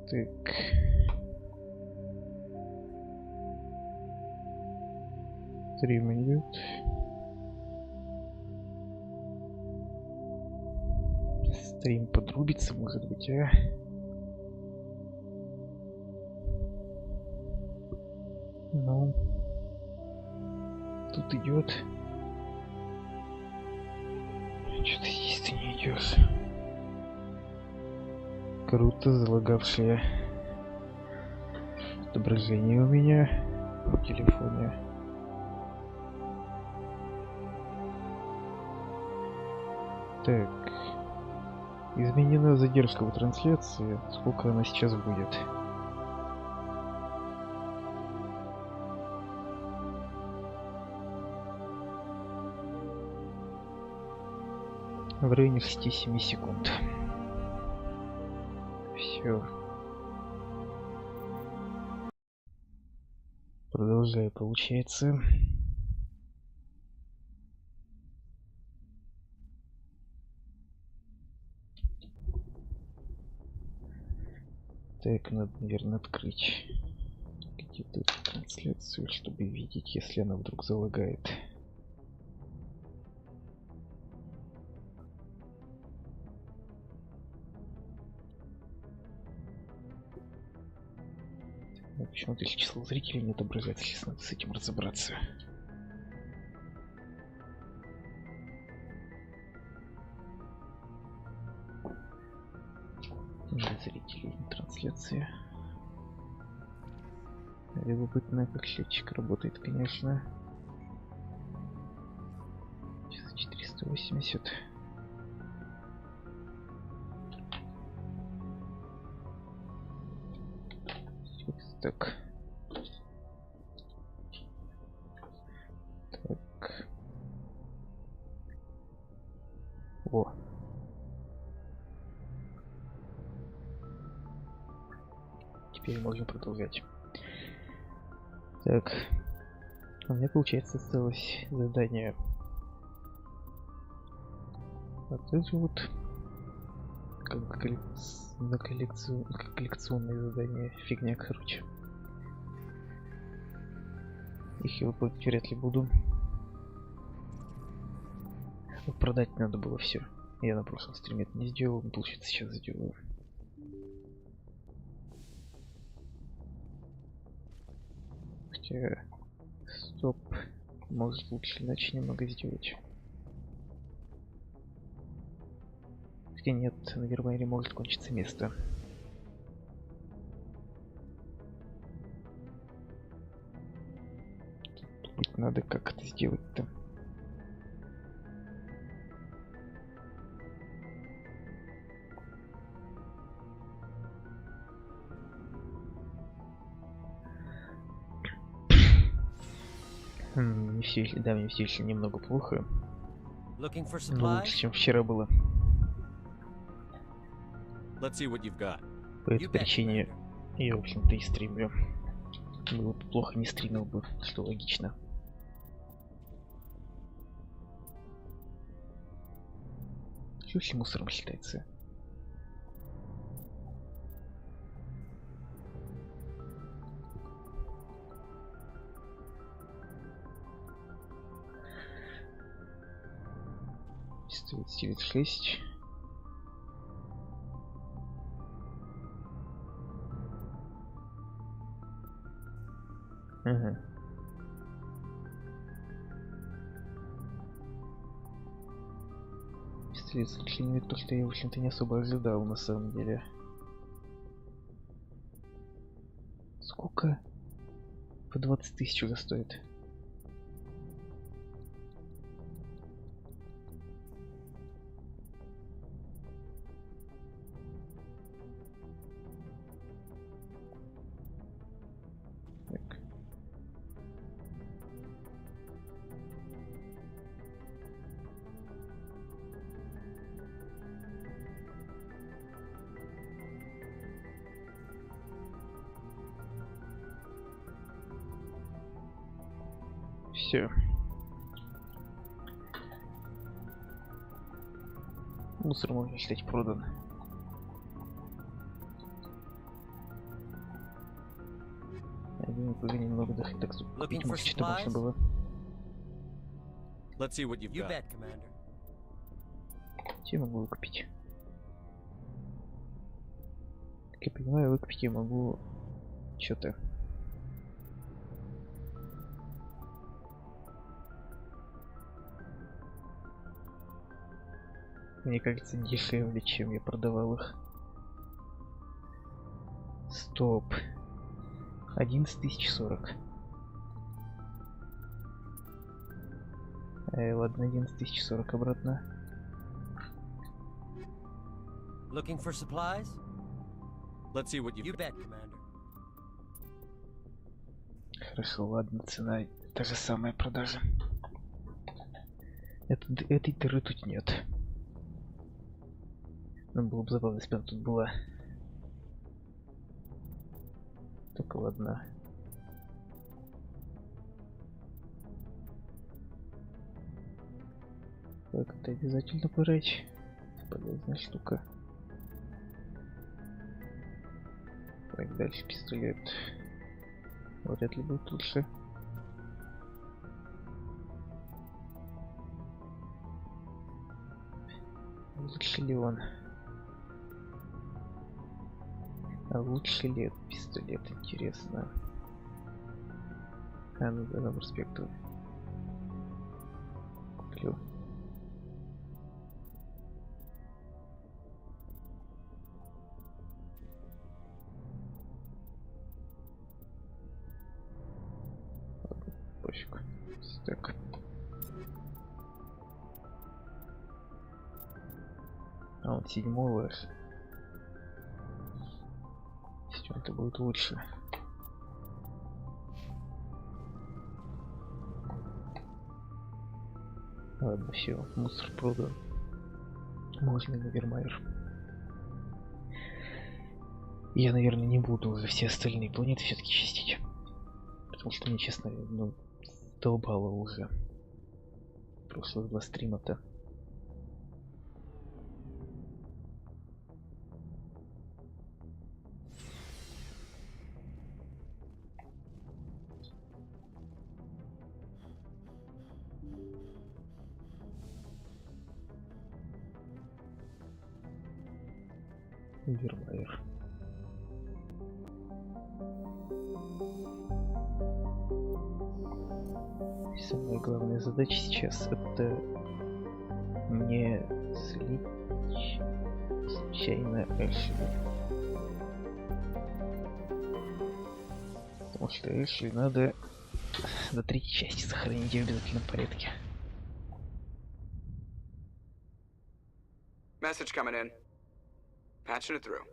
Так. Стрим идет. Стрим подрубится, может быть, а? Ну, тут идет. Что-то здесь-то не идет. Круто, залагавшее отображение у меня в телефоне. Так. Изменена задержка в трансляции. Сколько она сейчас будет? В районе 6-7 секунд. Все. Продолжаю, получается. Так, надо, наверное, открыть где-то трансляцию, чтобы видеть, если она вдруг залагает. Почему-то число зрителей не отображается, сейчас надо с этим разобраться. Нет зрителей на трансляции. Любопытно, как счетчик работает, конечно. Сейчас 480. Так. Так. О. Теперь можно продолжать. Так. У меня, получается, осталось задание. Вот это вот как коллекционные задания. Фигня, короче. Их я выполнять вряд ли буду. Вот продать надо было все. Я на прошлом стриме это не сделал, но получается сейчас сделаю. Хотя... Стоп. Может лучше иначе немного сделать. Хотя нет, на Германии может кончиться место. Тут надо как это сделать-то. Не все, да, мне все еще немного плохо. Но лучше, чем вчера было. По этой причине я, в общем-то, и стримлю. Было бы плохо, не стримил бы, что логично. Что все мусором считается? Стоит 96. Ага. Исследование то, что я, в общем-то, не особо ожидал на самом деле. Сколько? По 20 тысяч уже стоит. Так. Все. Мусор, можно считать, продан. бы немного дохать, так купить что можно было. Что могу выкупить? Как я понимаю, выкупить я могу что-то. Мне кажется, дешевле, чем я продавал их. Стоп. 11040. Ладно, 11040 обратно. Looking for supplies? Let's see what you bet, Commander. Хорошо, ладно, цена та же самая продажа. Этой дыры тут нет. Но было бы забавно, если бы она тут была. Только ладно. Так, это обязательно брать. Полезная штука. Так, дальше пистолет. Вряд ли будет лучше. Лучше ли он? А лучше ли этот пистолет, интересно? А, ну да, на проспекту. Куплю. Пофиг. Так. А он 7-го. Это будет лучше. Ладно, все, мусор продан. Можно на Вермайер. Я, наверное, не буду уже все остальные планеты все-таки чистить. Потому что мне, честно, ну, долбало уже. Прошлых 2 стрима-то. Вермайер. Самая главная задача сейчас это не слить случайно Эшли. Потому что Эшли надо до 3-й части сохранить в обязательном порядке. Message coming in. Patching it through.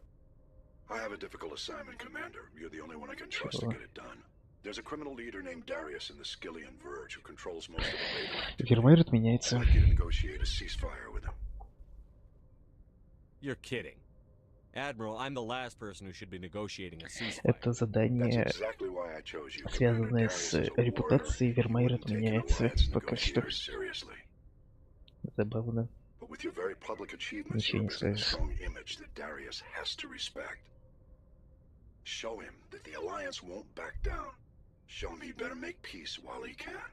I have a difficult assignment, Commander. You're the only one I can trust to get it done. There's a criminal leader named Darius in the Skillian Verge who controls most of the radar activity. Вермайер отменяется. I'd like you to negotiate a ceasefire with him. You're kidding. Admiral, I'm the last person who should be negotiating a ceasefire. Это задание, связанное с репутацией Вермайера, отменяется пока что. Забавно. But with your very public achievements, Ничего you не represent a скажешь. strong image that Darius has to respect. Show him that the Alliance won't back down. Show him he better make peace while he can.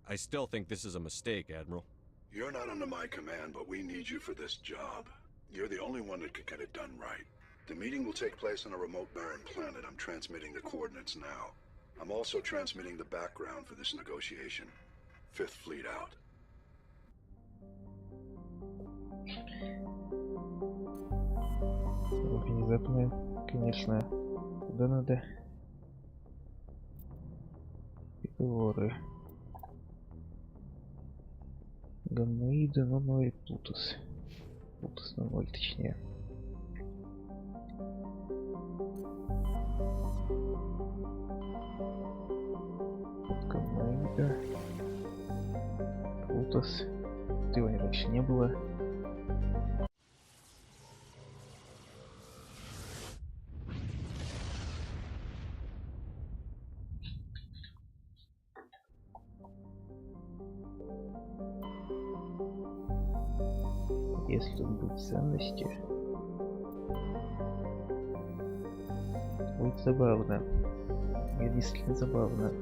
I still think this is a mistake, Admiral. You're not under my command, but we need you for this job. You're the only one that can get it done right. The meeting will take place on a remote barren planet. I'm transmitting the coordinates now. I'm also transmitting the background for this negotiation. 5th Fleet out. Внезапно, конечно, куда надо? Переговоры. Гаммоиды, но 0 Плутус. Плутус на 0, точнее. Гаммоида. Плутус. Его раньше не было. Если тут будут ценности, Будет забавно. Будет действительно забавно.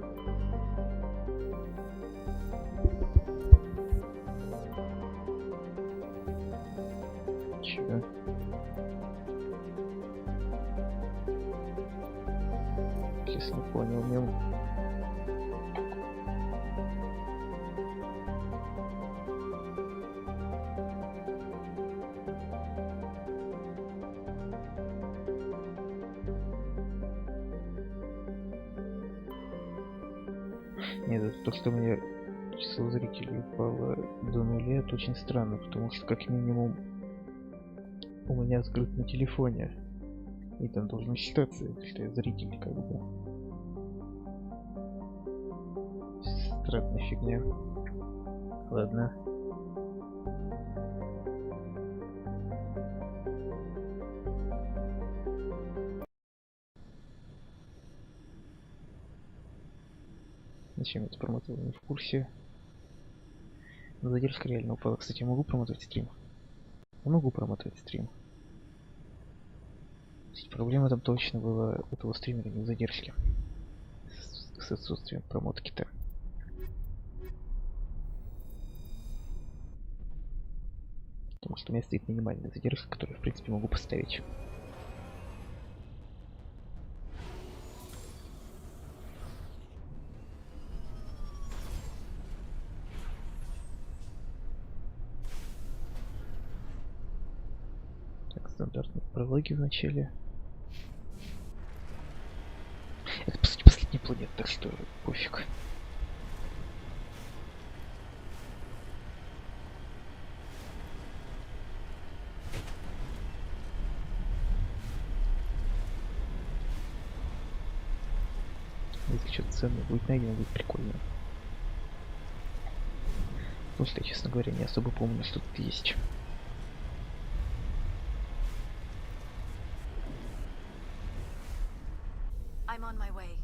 Чё? Сейчас не понял, мем. Нет, это то, что у меня число зрителей упало до 0, это очень странно, потому что как минимум у меня открыт на телефоне. И там должно считаться, что я зритель как бы. Странная фигня. Ладно. Зачем это промотал? Не в курсе. Но задержка реально упала. Кстати, я могу промотать стрим? Я могу промотать стрим. Проблема там точно была у этого стримера не в задержке. С отсутствием промотки-то. Потому что у меня стоит минимальная задержка, которую, в принципе, могу поставить. Так, стандартные прологи в начале. Это, по сути, последняя планета, так что пофиг. Если что-то ценное будет найдено, будет прикольно. Потому что я, честно говоря, не особо помню, что тут есть. I'm on my way.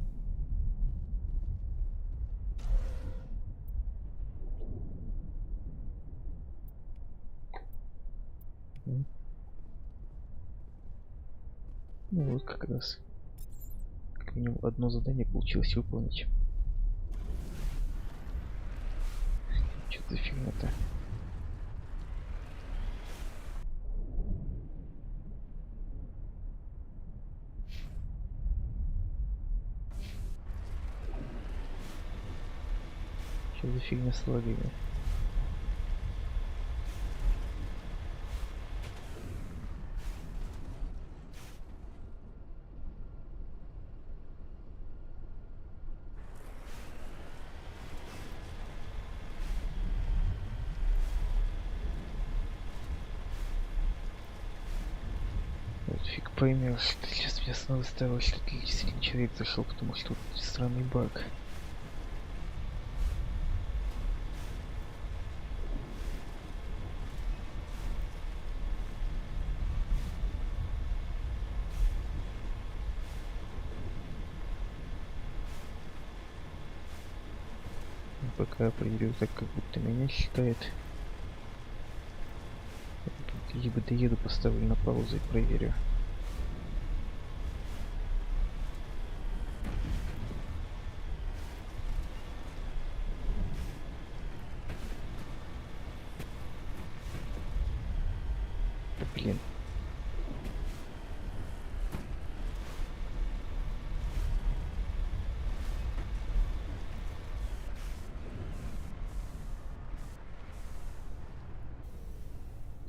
Ну вот как раз. Как минимум одно задание получилось выполнить. Что за фигня-то? Что за фигня с лагами? Вот фиг поймешь, что сейчас меня снова стало, что это действительно человек зашел, потому что тут странный баг. Пока определю так, как будто меня считает. Либо доеду, поставлю на паузу и проверю. Блин.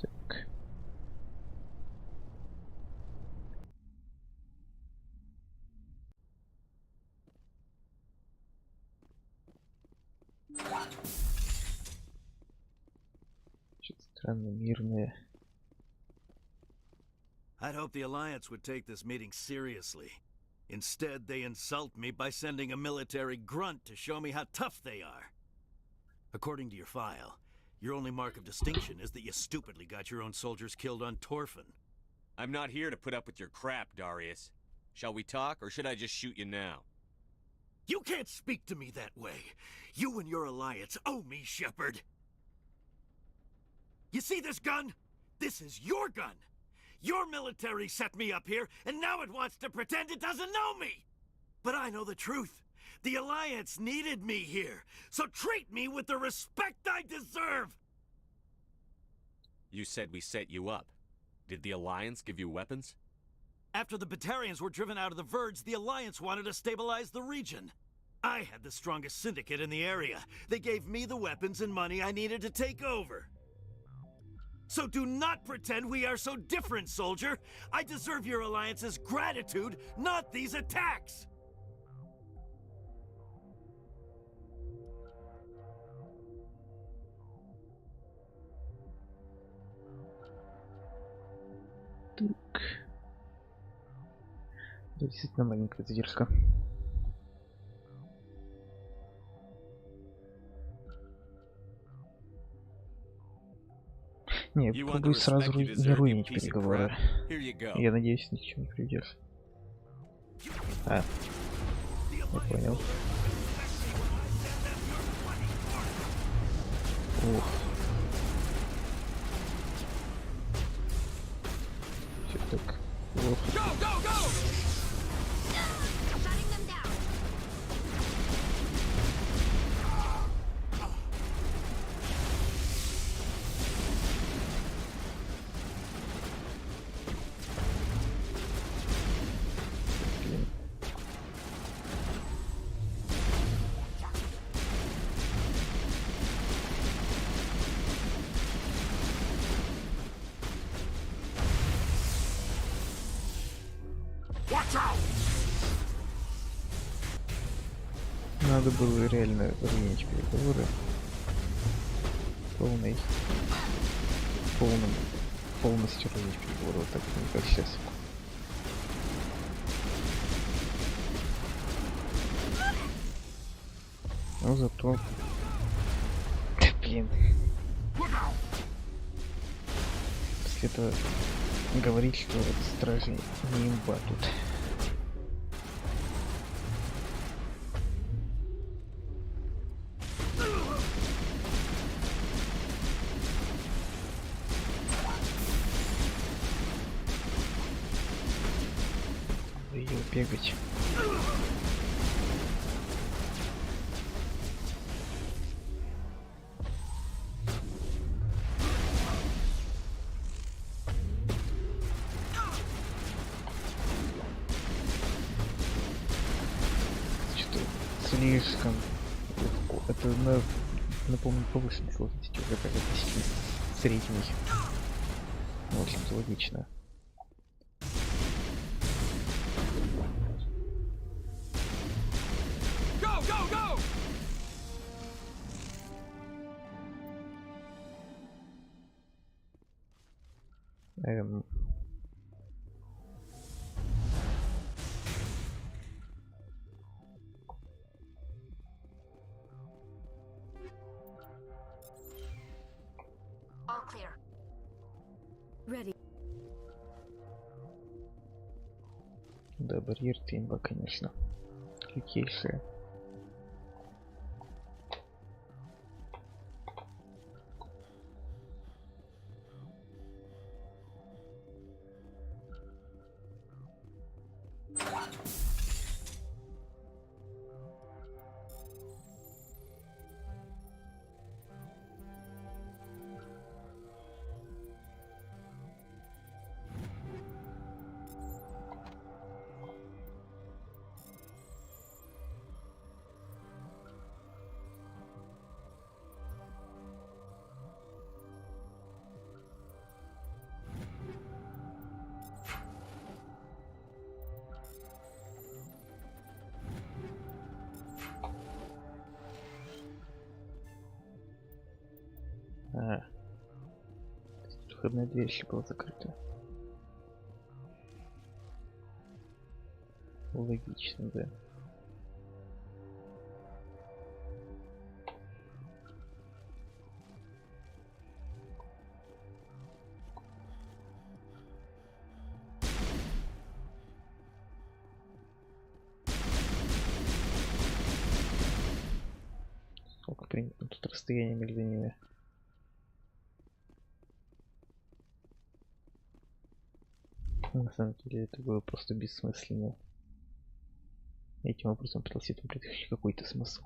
Так. Что-то странно, мирное. I'd hoped the Alliance would take this meeting seriously. Instead, they insult me by sending a military grunt to show me how tough they are. According to your file, your only mark of distinction is that you stupidly got your own soldiers killed on Torfin. I'm not here to put up with your crap, Darius. Shall we talk, or should I just shoot you now? You can't speak to me that way. You and your Alliance owe me, Shepard. You see this gun? This is your gun. Your military set me up here, and now it wants to pretend it doesn't know me! But I know the truth. The Alliance needed me here, so treat me with the respect I deserve! You said we set you up. Did the Alliance give you weapons? After the Batarians were driven out of the Verge, the Alliance wanted to stabilize the region. I had the strongest syndicate in the area. They gave me the weapons and money I needed to take over. So do not pretend we are so different, soldier! I deserve your Alliance's gratitude, not these attacks! Так. Да, действительно маленькая задержка. Не, You want the попробую сразу respect you не deserve, you руинить piece of переговоры. crap? Here you go. Я надеюсь, ни к чему не приведет. А, я понял. Ух. Все так плохо. Блин. Надо было реально руинить переговоры. Полностью руинить переговоры, вот так, не как сейчас. Но зато... Блин. После этого говорить, что стражи не имба тут. Ее бегать. Что слишком легко. Это напомню повышенной сложности уже как относительно средней. В общем-то логично. Эм... All clear. Ready. Да, барьер имба, конечно. Лютейшая. А, входная дверь еще была закрыта. Логично, да. Сколько примерно тут расстояние между ними? На самом деле это было просто бессмысленно. Этим образом пытался этому придать хоть какой-то смысл.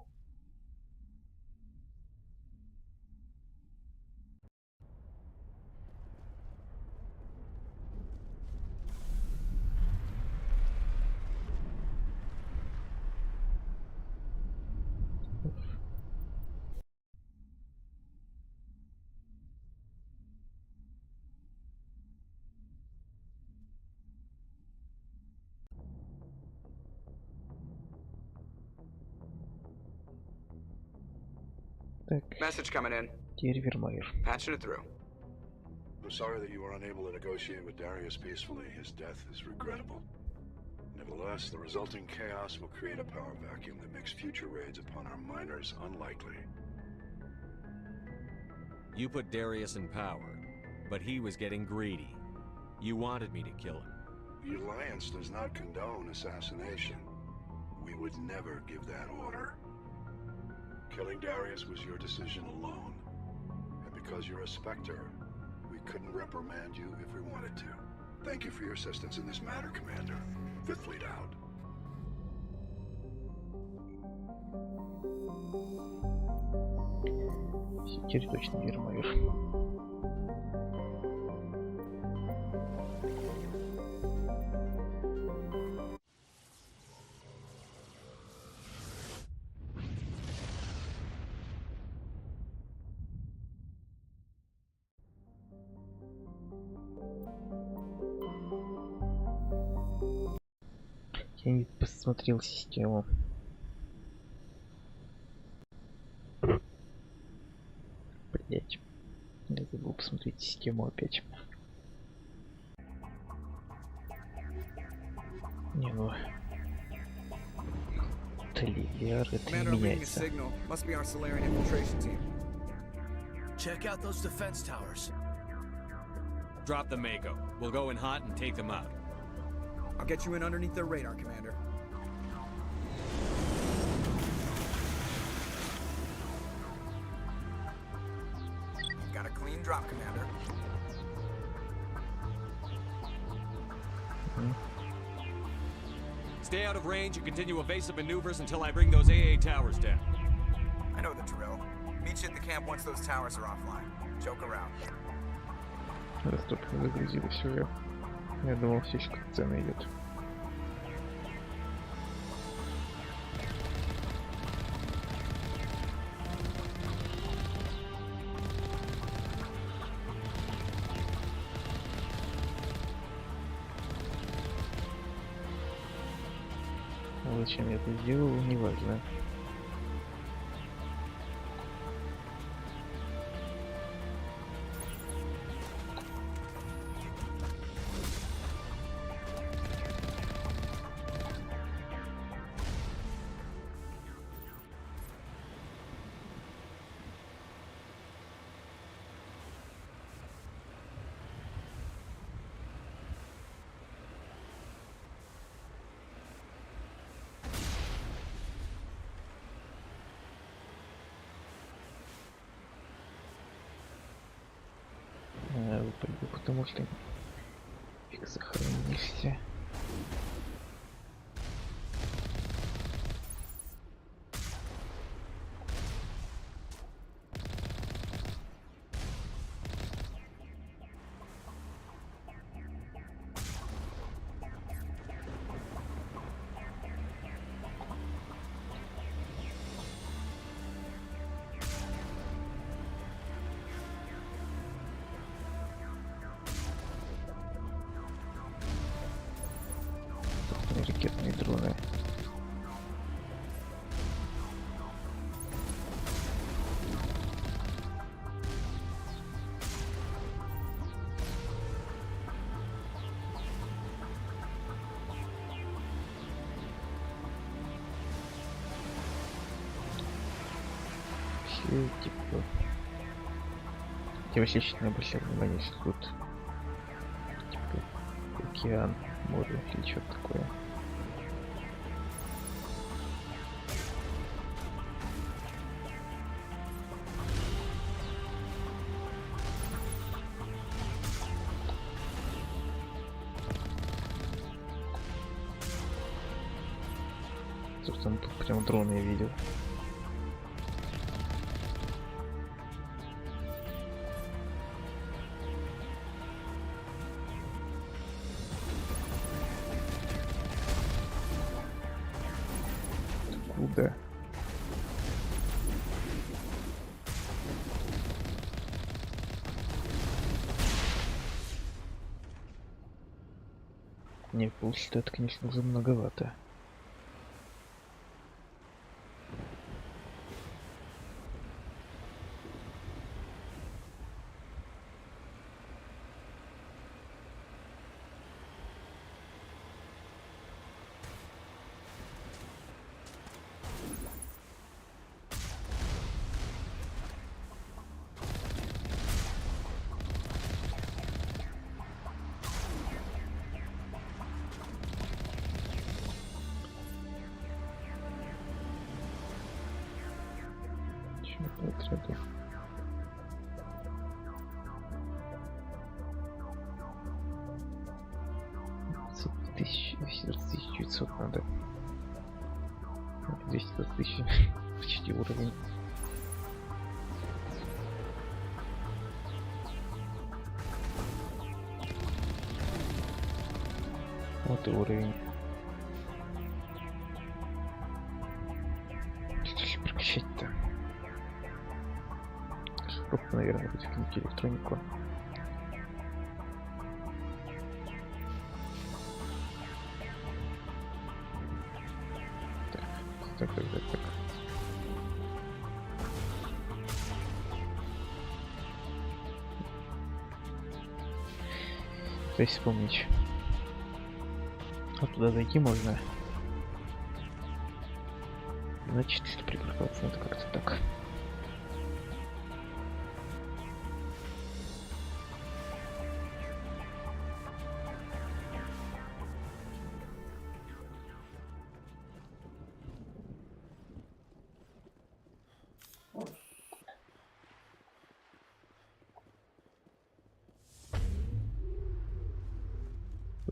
Так, Message coming in. теперь Вермайер. Patching it through. I'm sorry that you were unable to negotiate with Darius peacefully. His death is regrettable. Nevertheless, the resulting chaos will create a power vacuum that makes future raids upon our miners unlikely. You put Darius in power, but he was getting greedy. You wanted me to kill him. The Alliance does not condone assassination. We would never give that order. Killing Darius was your decision alone. And because you're a Spectre, we couldn't reprimand you if we wanted to. Thank you for your assistance in this matter, Commander. Fifth Fleet out. Теперь точно Вермайер. Я не посмотрел систему. Блять. Я забыл посмотреть систему опять. Не, ну... Талиар, это не Commander, reading a меняется. signal. Must be our Solarian infiltration team. Check out those defense towers. Drop the Mako. We'll go in hot and take them out. I'll get you in underneath their radar, Commander. Got a clean drop, Commander. Stay out of range and continue evasive maneuvers until I bring those AA towers down. I know the drill. Meet you at the camp once those towers are offline. Joke around. Раз только загрузили все. Я думал, все еще как цена идет. Зачем я это сделал, неважно. Пойду, потому что фиг сохранишься. Ракетные дроны. Все типа. Я вообще сейчас не обращал внимания, что тут типа океан, море или что-то такое. Тут там прям дроны я видел. Куда? Не, полчаса это, конечно, уже многовато. Отряду. Тысяч 900 надо. 220 тысяч. Почти уровень. Вот и уровень. Что же прокачать-то? Просто, наверное, потихоньку электронику. Так. То есть вспомнить. А туда зайти можно. Значит, если припарковаться, надо как-то так.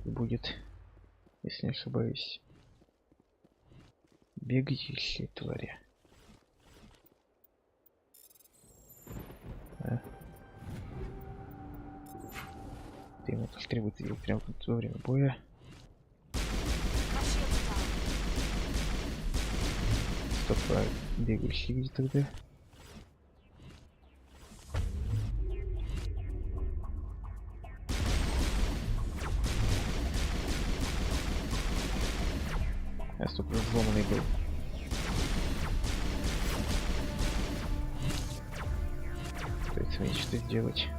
Будет, если не ошибаюсь, бегающие твари. Ты ему тоже требуется делать прямо во время боя. Стоп, а бегающие где тогда? Я столько взломанный был. Пытается мне что-то сделать.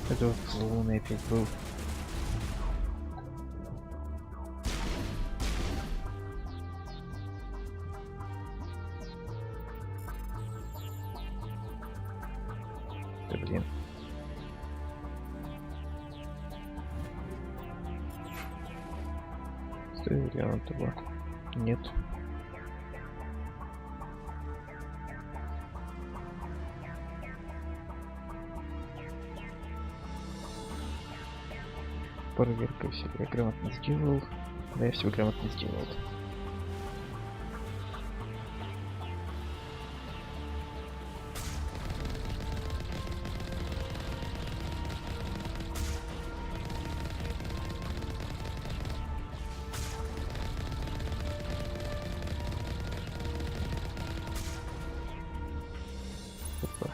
Это вот взломанный опять был. Да блин. Стоит вариант того? Нет. Проверка, все я грамотно сделал. Да, я все грамотно сделал. Опа.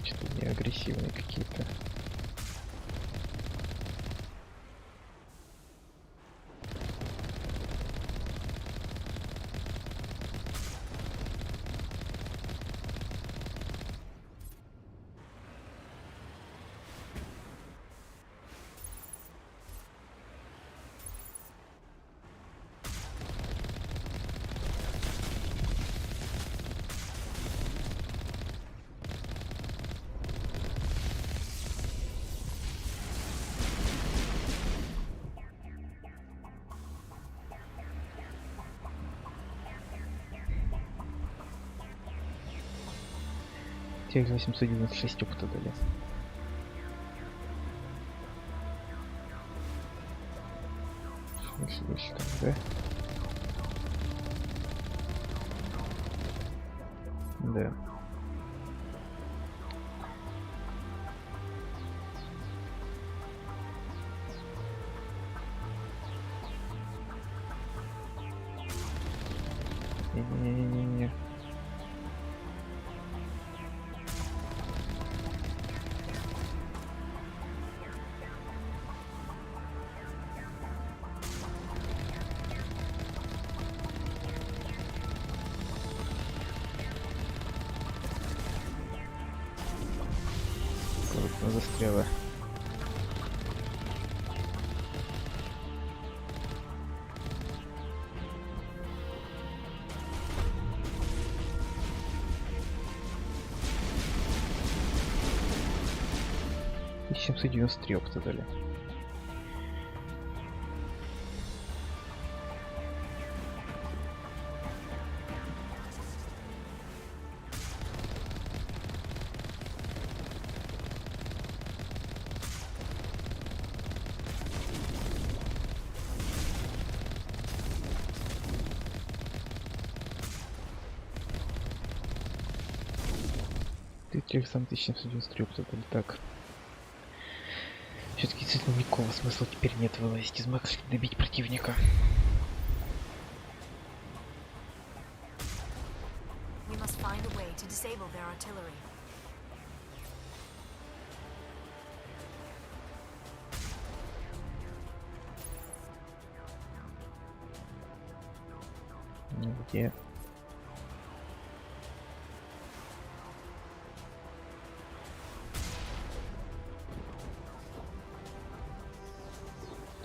Что-то не агрессивные какие-то. Тех 896 опыта дали. Больше там, да? Да. Не-не-не-не-не. Крупно застряла. И 793 опыта дали. Александр 1793 опыта дали. Так. Все-таки действительно никакого смысла теперь нет вылазить из Макса и добить противника. We must find a way to disable their artillery. Где?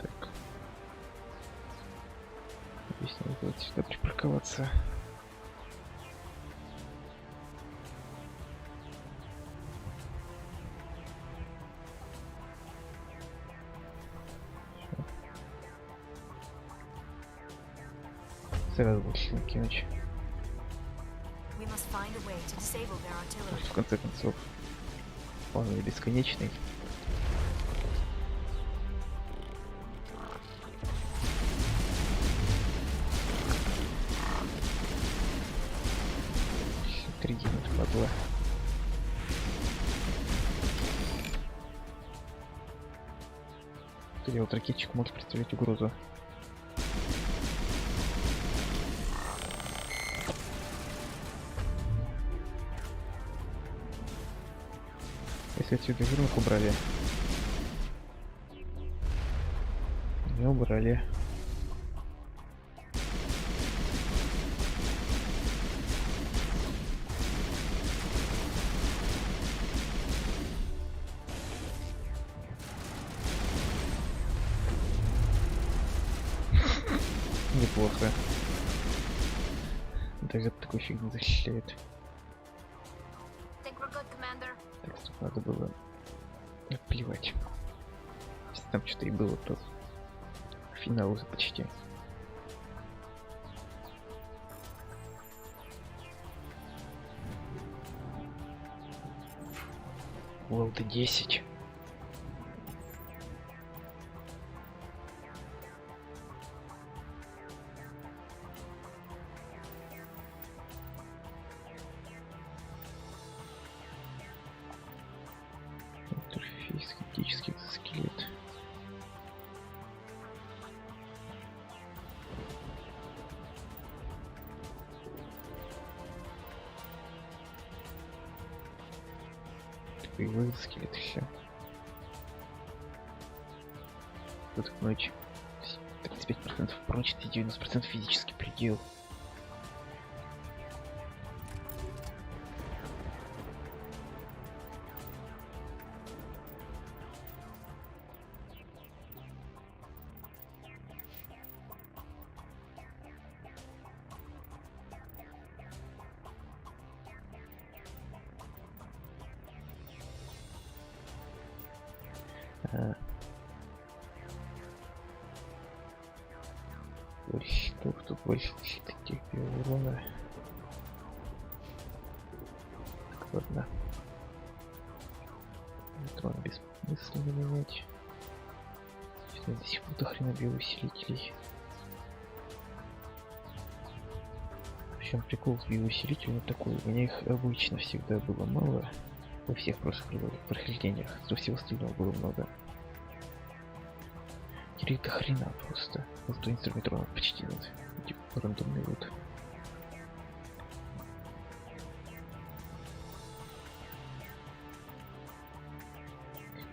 Так. Здесь надо будет сюда припарковаться. Сразу больше накинуть. We must find a way to disable their artillery. В конце концов, он не бесконечный. Три гинуть падла. Тут вот ракетчик может представлять угрозу. Если отсюда вернук убрали. Не убрали. Неплохо. Даже от такой фигни защищает. Think we're good, Commander? Так что надо было плевать. Если там что-то и было, то финал уже почти. Лоуды 10. Интерфейс критический экзоскелет. Боевой экзоскелет еще. Тут ночь. 35% прочности, 90% физический предел. Больше штук, тут больше таких урона. Так, ладно. Трон бессмысленно менять. Сейчас до сих пор до хрена биоусилителей. Причем прикол с биоусилителем такой. У меня их обычно всегда было мало. Во всех прошлых прохождениях. До всего остального было много. Теперь до хрена просто. Зато инструментронов почти нет. Типа рандомный лут.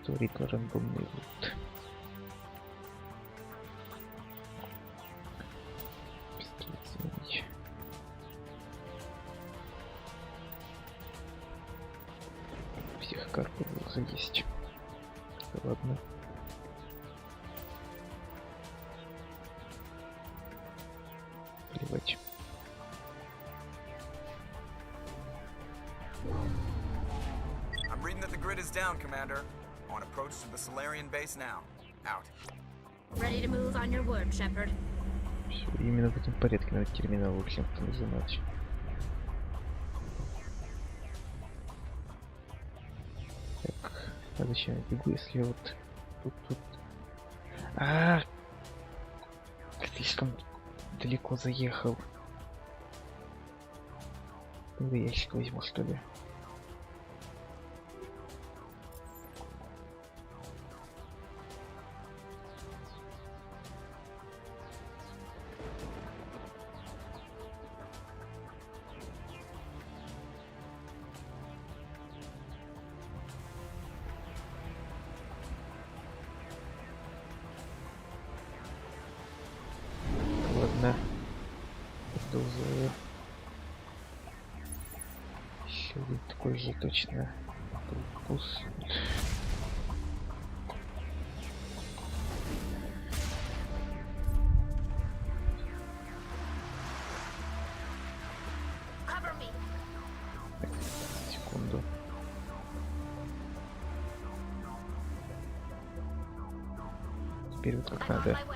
Только рандомный лут. Пистолет сменить. Всех карпов уже есть. Ладно. Плевать. I'm reading that the grid is down, Commander. On approach to the Solarian base now. Out. Ready to move on your word, Shepard. Всё, именно в этом порядке надо терминал вообще нажимать. Так, а зачем я бегу, если вот тут... Слишком далеко заехал. Тогда ящик возьму, что ли. Ладно. Продолжаю. Еще один такой же точно. Вкус. Cover me. Так, секунду. Теперь вот как I'm on надо. my way.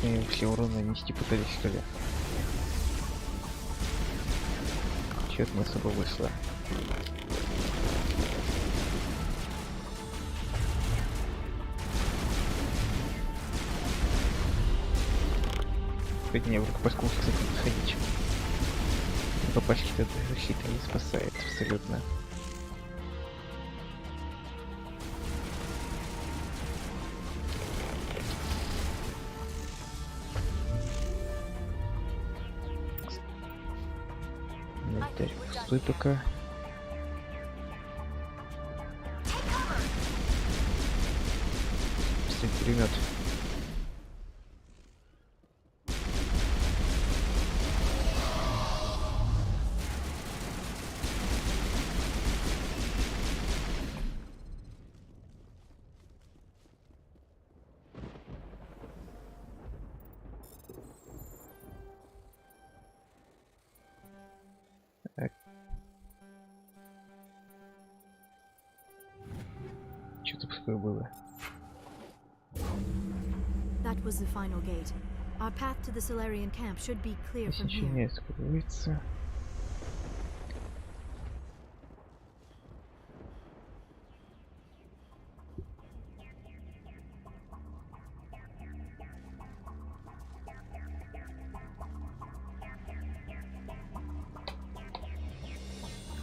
И все урон нанести пытались, что ли? Чё-то не особо вышло. Хоть мне в рукопашку, кстати, подходить. Рукопашки-то защита не спасает абсолютно. Стой пока. Пулемет. Что-то такое было. That was the final gate. Our path to the Solarian camp should be clear from here. Посещение скрывается.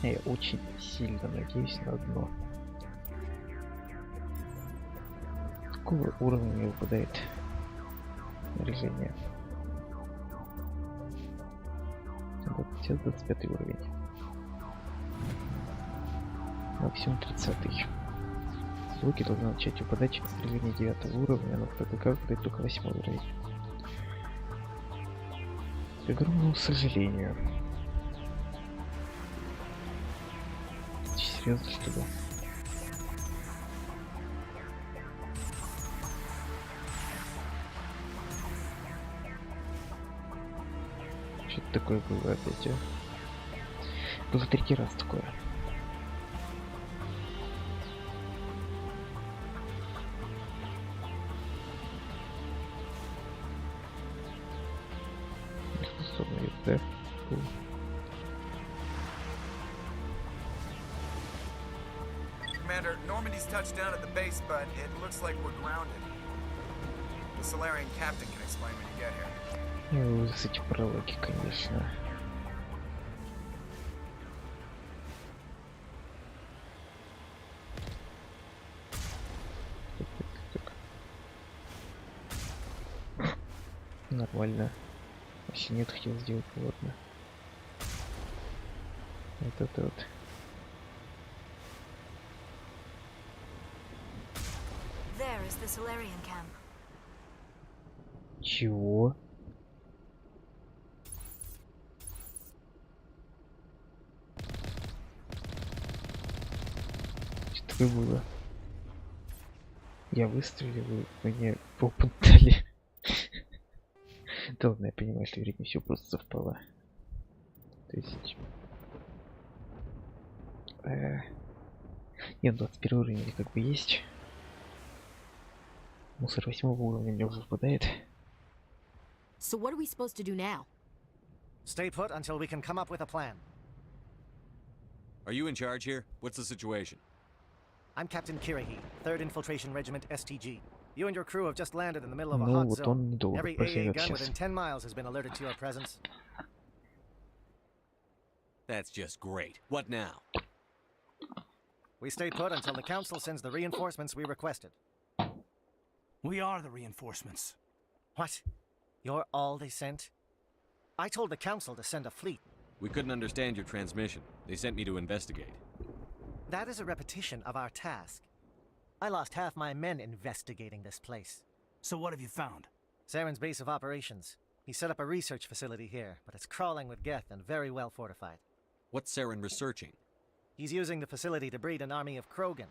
Я очень сильно надеюсь на одно. Какого уровня мне выпадает снаряжение? Вот сейчас 25 уровень. Максимум 30. Звуки должны начать выпадать через снаряжение 9 уровня, но в ППК выпадает только 8 уровень. К огромному сожалению. Серьезно, что ли? Что-то такое было опять, а? Было третий раз такое. сторону идет, да? Commander, Normandy's touched down at the base, but it looks like we're grounded. The Solarian captain can explain when you get here. Ну, с эти прологи, конечно. Нормально. Вообще нет, хотел сделать плотно. Вот это вот. There is the Solarian camp. Чего? Что было? Я выстреливаю, мне попу дали. Да ладно, я понимаю, что время все просто совпало. То есть... Нет, 21 уровень как бы есть. Мусор 8 уровня мне уже выпадает. So what are we supposed to do now? Stay put until we can come up with a plan. Are you in charge here? What's the situation? I'm Captain Kirahi, 3rd Infiltration Regiment STG. You and your crew have just landed in the middle of a Ну, hot вот zone. он недолго Every AA проживет gun сейчас. within 10 miles has been alerted to your presence. That's just great. What now? We stay put until the Council sends the reinforcements we requested. We are the reinforcements. What? You're all they sent? I told the Council to send a fleet. We couldn't understand your transmission. They sent me to investigate. That is a repetition of our task. I lost half my men investigating this place. So what have you found? Saren's base of operations. He set up a research facility here, but it's crawling with Geth and very well fortified. What's Saren researching? He's using the facility to breed an army of Krogan.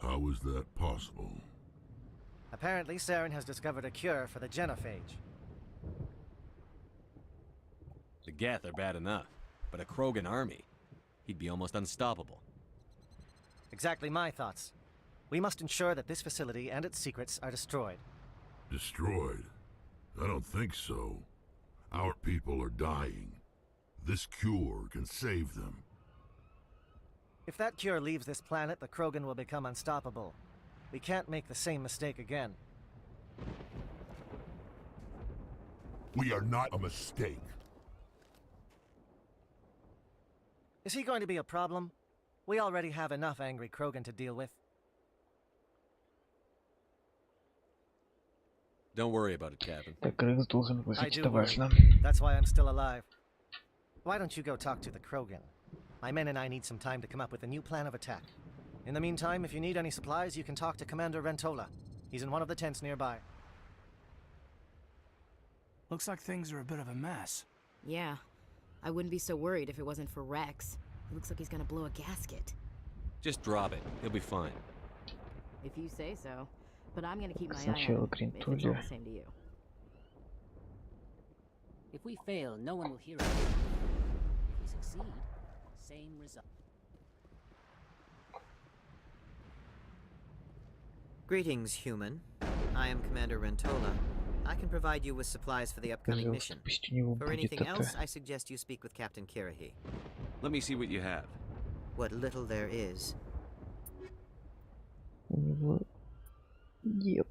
How is that possible? Apparently, Saren has discovered a cure for the genophage. The Geth are bad enough, but a Krogan army? He'd be almost unstoppable. Exactly my thoughts. We must ensure that this facility and its secrets are destroyed. Destroyed? I don't think so. Our people are dying. This cure can save them. If that cure leaves this planet, the Krogan will become unstoppable. We can't make the same mistake again. We are not a mistake. Is he going to be a problem? We already have enough angry Krogan to deal with. Don't worry about it, Captain. Так, Рекс должен I выжить, do это worry. важно. That's why I'm still alive. Why don't you go talk to the Krogan? My men and I need some time to come up with a new plan of attack. In the meantime, if you need any supplies, you can talk to Commander Rentola. He's in one of the tents nearby. Looks like things are a bit of a mess. Yeah. I wouldn't be so worried if it wasn't for Rex. He looks like he's gonna blow a gasket. Just drop it. He'll be fine. If you say so. But I'm gonna keep my eye on Сначала him, if it's all Гринтуля. the same to you. If we fail, no one will hear us. If we succeed, same result. Greetings, human. I am Commander Rentola. I can provide you with supplies for the upcoming Пожалуйста, mission. пусть у него For будет anything else, это. I suggest you speak with Captain Kirahi. Let me see what you have. What little there is. У него нет.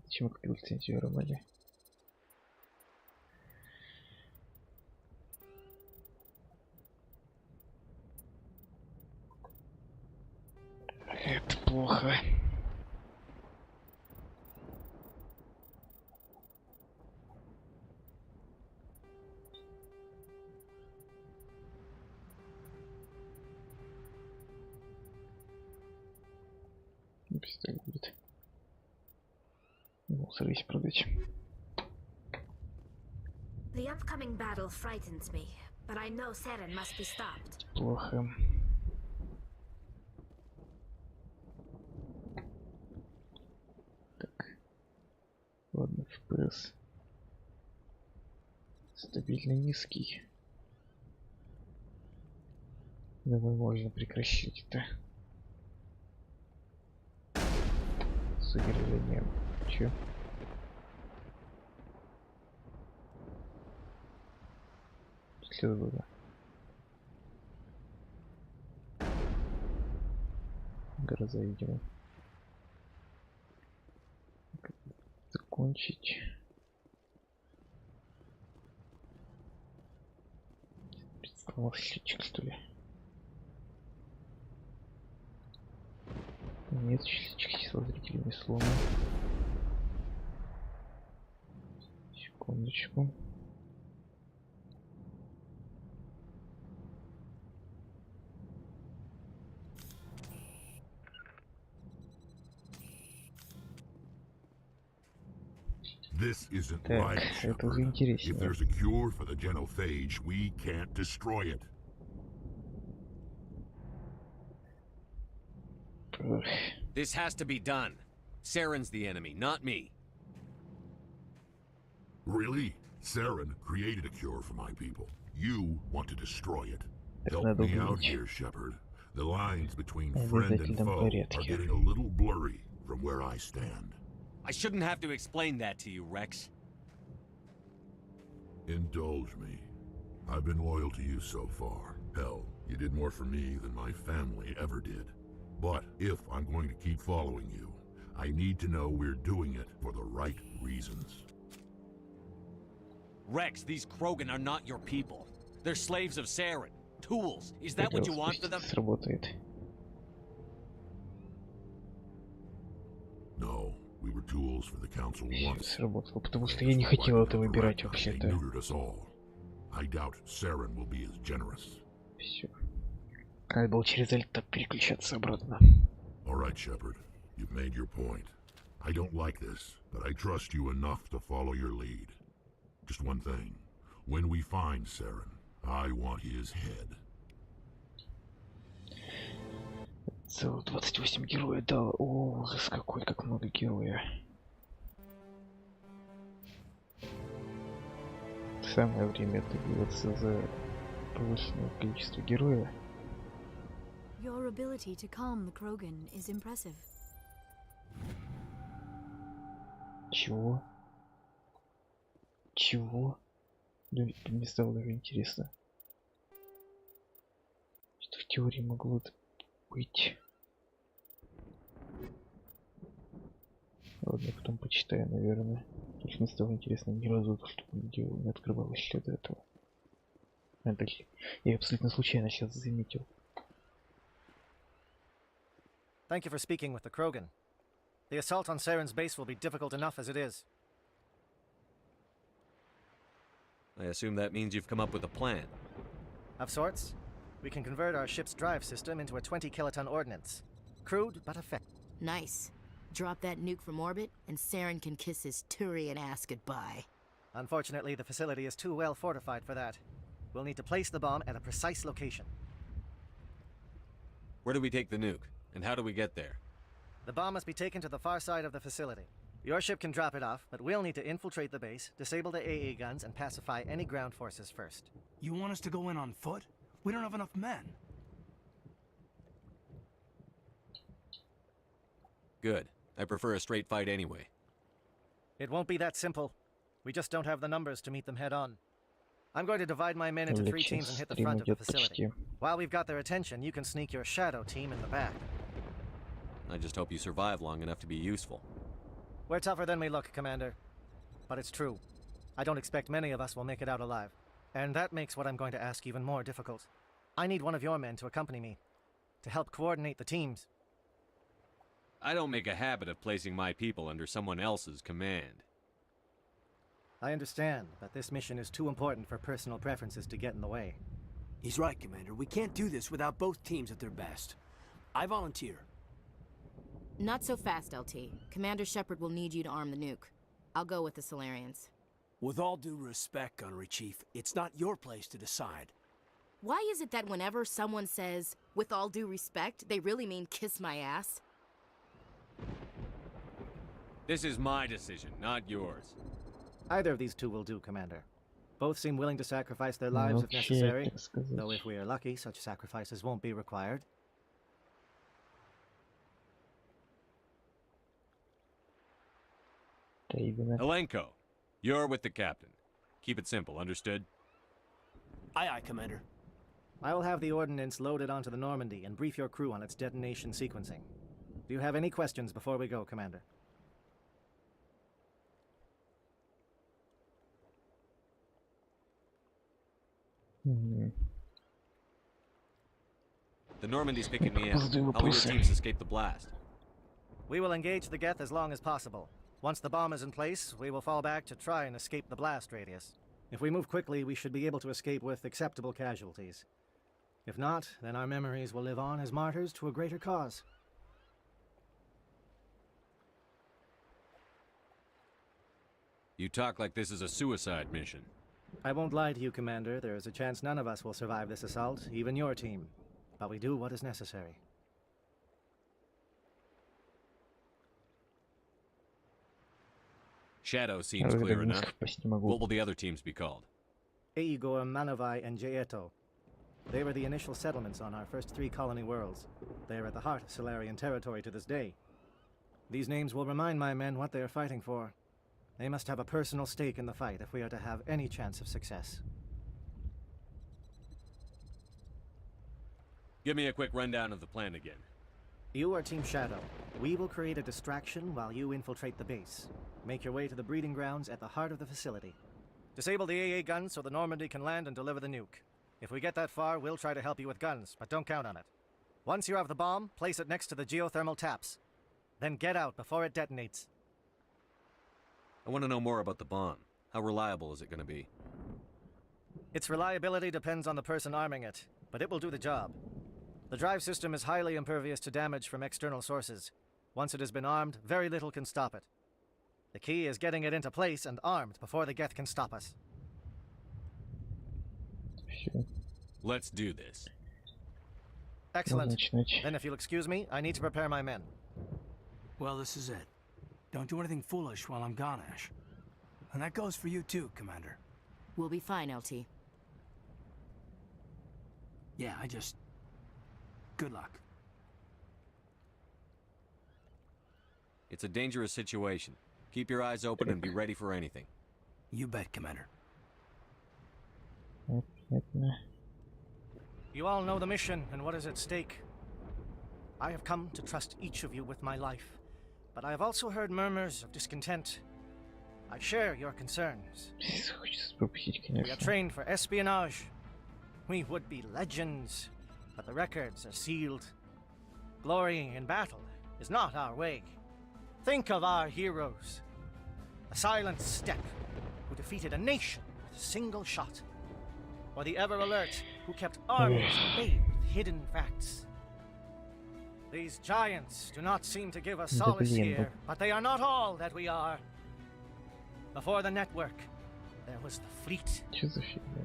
Зачем я купил лицензию Романи? Это плохо. Пусть так будет. Мусор весь продать. The upcoming battle frightens me, but I know Saren must be stopped. Плохо. Так. Ладно, FPS. Стабильно низкий. Думаю, можно прекращать это. С удержанием. Чё? 80 года. Гроза, видимо. Закончить. Представил счетчик, что ли? Нет, счетчик числа зрителей не сломан. Секундочку. This isn't Так, right, это уже Shepard. If интереснее. there's a cure for the genophage, we can't destroy it. This has to be done. Saren's the enemy, not me. Really? Saren created a cure for my people. You want to destroy it. Так Help надо me out убить. here, Shepard. The lines between В friend and обязательном foe are порядке. getting a little blurry from where I stand. I shouldn't have to explain that to you, Rex. Indulge me. I've been loyal to you so far. Hell, you did more for me than my family ever did. But if I'm going to keep following you, I need to know we're doing it for the right reasons. Rex, these Krogan are not your people. They're slaves of Saren. Tools. Is that what you want for them? Сработает. No, we were tools for the Council once. Сработало, потому что я не хотел это выбирать вообще-то. They neutered us all. I doubt Saren will be as generous. Все. Надо было через альт переключаться обратно. All right, Shepard. You've made your point. I don't like this, but I trust you enough to follow your lead. Just one thing. When we find Saren, I want his head. Целых 28 героев дал. О, ужас какой, как много героев. Самое время отыгрываться за повышенное количество героев. Your ability to calm the Krogan is impressive. Чего? Чего? Да, мне стало даже интересно. Что в теории могло быть? Ладно, потом почитаю, наверное. Потому что мне стало интересно ни разу, что не открывалось еще до этого. Это я абсолютно случайно сейчас заметил. Thank you for speaking with the Krogan. The assault on Saren's base will be difficult enough as it is. I assume that means you've come up with a plan. Of sorts. We can convert our ship's drive system into a 20-kiloton ordnance. Crude, but effective. Nice. Drop that nuke from orbit, and Saren can kiss his Turian ass goodbye. Unfortunately, the facility is too well fortified for that. We'll need to place the bomb at a precise location. Where do we take the nuke? And how do we get there? The bomb must be taken to the far side of the facility. Your ship can drop it off, but we'll need to infiltrate the base, disable the AA guns, and pacify any ground forces first. You want us to go in on foot? We don't have enough men. Good. I prefer a straight fight anyway. It won't be that simple. We just don't have the numbers to meet them head on. I'm going to divide my men into 3 teams and hit the front of the facility. While we've got their attention, you can sneak your shadow team in the back. I just hope you survive long enough to be useful. We're tougher than we look, Commander. But it's true. I don't expect many of us will make it out alive. And that makes what I'm going to ask even more difficult. I need one of your men to accompany me, to help coordinate the teams. I don't make a habit of placing my people under someone else's command. I understand, but this mission is too important for personal preferences to get in the way. He's right, Commander. We can't do this without both teams at their best. I volunteer. Not so fast, LT. Commander Shepard will need you to arm the nuke. I'll go with the Solarians. With all due respect, Gunnery Chief, it's not your place to decide. Why is it that whenever someone says, with all due respect, they really mean kiss my ass? This is my decision, not yours. Either of these two will do, Commander. Both seem willing to sacrifice their lives if necessary, though if we are lucky, such sacrifices won't be required. Elenko, you're with the captain. Keep it simple, understood? Aye, aye, Commander. I will have the ordnance loaded onto the Normandy and brief your crew on its detonation sequencing. Do you have any questions before we go, Commander? The Normandy's picking me up. How will your teams escape the blast? We will engage the Geth as long as possible. Once the bomb is in place, we will fall back to try and escape the blast radius. If we move quickly, we should be able to escape with acceptable casualties. If not, then our memories will live on as martyrs to a greater cause. You talk like this is a suicide mission. I won't lie to you, Commander. There is a chance none of us will survive this assault, even your team. But we do what is necessary. Shadow seems clear enough. What will the other teams be called? Igor, Manovai, and Jaeto. They were the initial settlements on our first 3 colony worlds. They are at the heart of Solarian territory to this day. These names will remind my men what they are fighting for. They must have a personal stake in the fight if we are to have any chance of success. Give me a quick rundown of the plan again. You are Team Shadow. We will create a distraction while you infiltrate the base. Make your way to the breeding grounds at the heart of the facility. Disable the AA guns so the Normandy can land and deliver the nuke. If we get that far, we'll try to help you with guns, but don't count on it. Once you have the bomb, place it next to the geothermal taps. Then get out before it detonates. I want to know more about the bomb. How reliable is it going to be? Its reliability depends on the person arming it, but it will do the job. The drive system is highly impervious to damage from external sources. Once it has been armed, very little can stop it. The key is getting it into place and armed before the Geth can stop us. Let's do this. Excellent. Then if you'll excuse me, I need to prepare my men. Well, this is it. Don't do anything foolish while I'm gone, Ash. And that goes for you too, Commander. We'll be fine, LT. Yeah, good luck. It's a dangerous situation. Keep your eyes open and be ready for anything. You bet, Commander. You all know the mission and what is at stake. I have come to trust each of you with my life, but I have also heard murmurs of discontent. I share your concerns. We are trained for espionage. We would be legends, but the records are sealed. Glorying in battle is not our way. Think of our heroes. The silent step who defeated a nation with a single shot. Or the ever-alert who kept armies at bay with hidden facts. These giants do not seem to give us solace here, but they are not all that we are. Before the network, there was the fleet.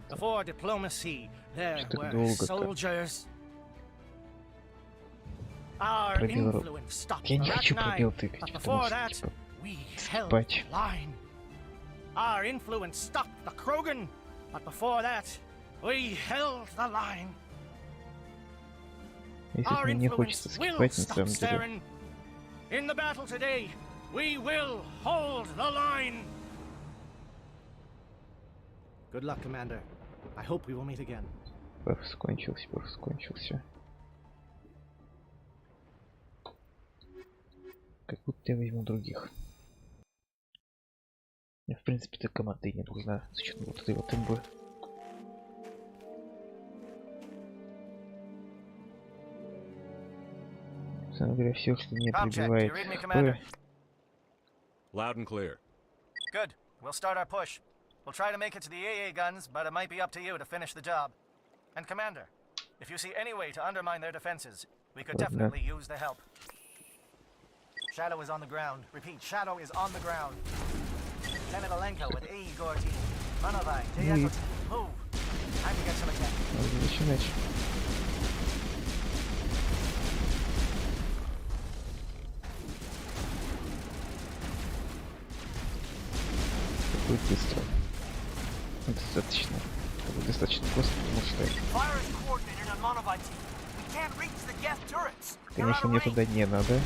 Before diplomacy, there were soldiers. Our influence stopped the Rachni, but before that, we held the line. Our influence stopped the Krogan, but before that, we held the line. Our influence will stop Saren. In the battle today, we will hold the line. Good luck, Commander. I hope we will meet again. Баф закончился. Как будто я возьму других. Мне, в принципе, эта команда и не нужна, с учетом вот этой вот имбы. Собственно говоря, все, что не прибивает ХП. Loud and clear. Good. We'll start our push. We'll try to make it to the AA guns, but it might be up to you to finish the job. And Commander, if you see any way to undermine their defenses, we could definitely use the help. Shadow is on the ground. Repeat, Shadow is on the ground. Lieutenant Alenko with Igor team. Manovai, Jaeto team. Move. Time to get some attack. Будет быстро. Достаточно просто, потому что... Конечно, мне туда не надо.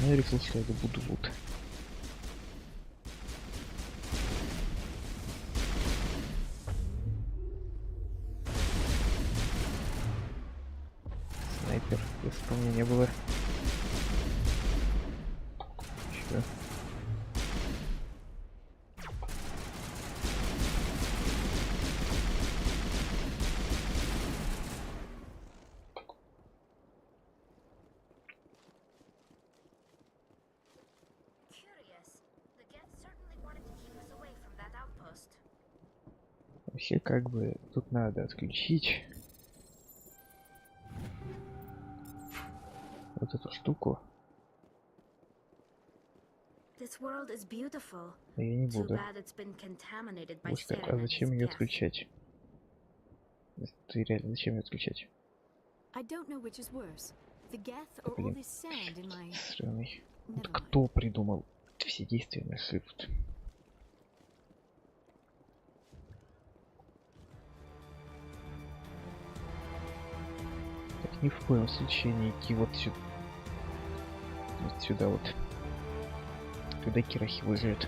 Но я решил, что я буду вот. было. Чё? Вообще, как бы, тут надо отключить вот эту штуку. А я не буду. Потому что, а зачем ее отключать? Ты реально, зачем ее отключать? Блин, странный. Вот кто придумал все действия на Shift? Так, ни в коем случае не идти вот сюда. Вот сюда вот. Когда Кирахи выживет.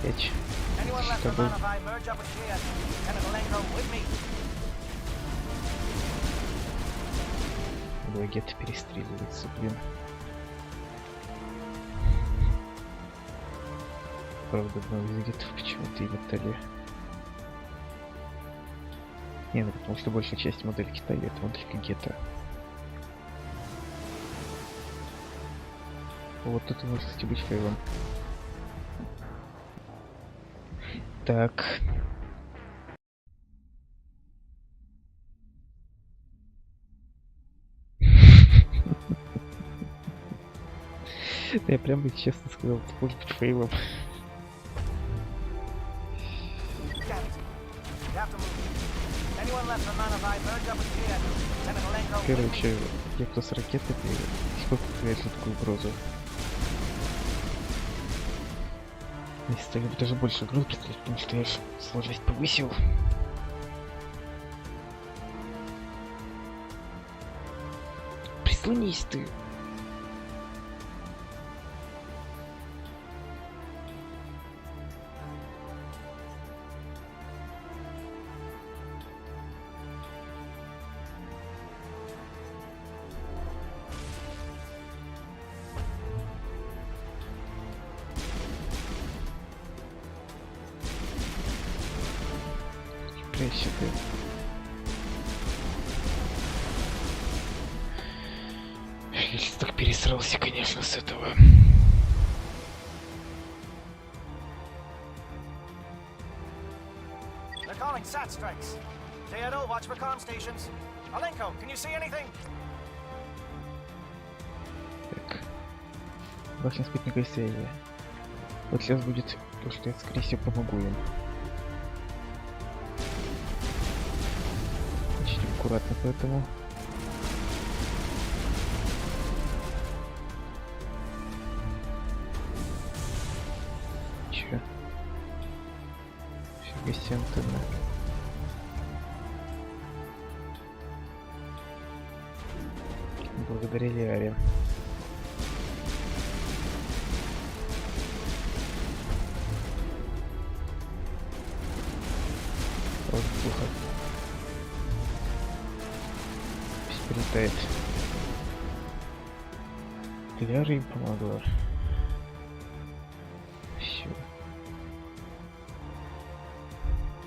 Речь. Чтобы... Два гетто перестреливается, блин. Правда, одного из геттов почему-то и метали. Не, ну потому что большая часть модельки Китая это моделька гетто. Вот тут может, кстати, быть фейлом. Так. Я прям бы честно сказал, это может быть фейлом. Короче, я кто с ракетой, сколько влияет на такую угрозу? Если стали бы даже больше угроз представлять, потому что я сложность повысил. Прислонись ты! Сюда. Если так пересрался, конечно, с этого. They're calling sat strikes. JNO, watch for comm stations. Alenko, can you see anything? Так. Башня спутниковой связи. Вот сейчас будет то, что я, скорее всего, помогу им. Аккуратно, поэтому. Чё? Фига себе антенна. Благодаря Лиаре. Вот плохо. Прилетает. Ляра им помогла. Все.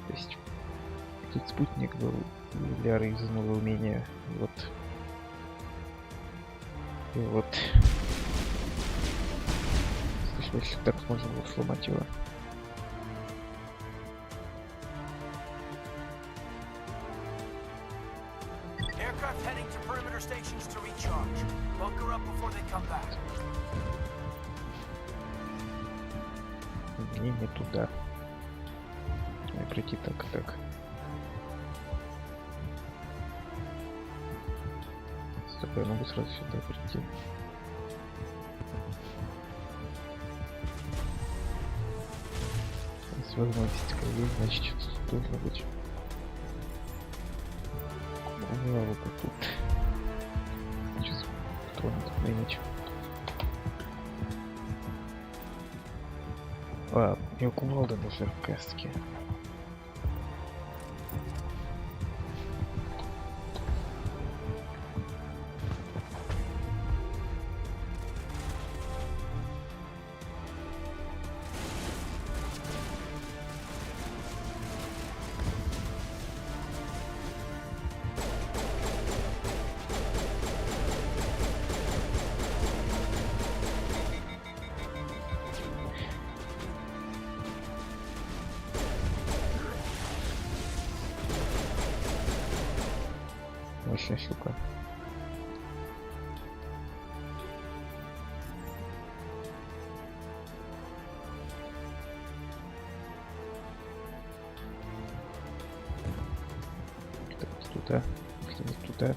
То есть тут спутник был, Ляра юзнула умение. Вот. И вот. Слышь, если так можно было сломать его. Мне не туда. Мне прийти так и так. Стоп, я могу сразу сюда прийти. Если возможность такая есть, значит что-то должно быть. Вот тут. Сейчас тронут принять. А, и у кувалда даже кастки. мощная штука. Туда, туда.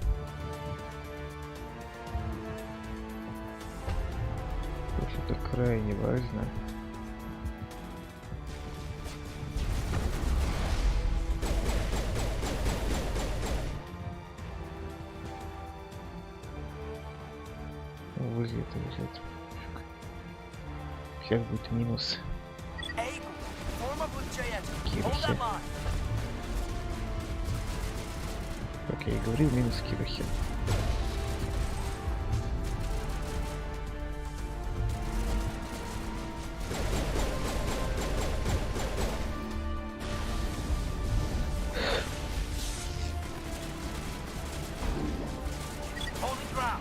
Это крайне важно. Возле этого лежит. Сейчас будет минус. Кирохи. Как я и говорил, минус Кирохи.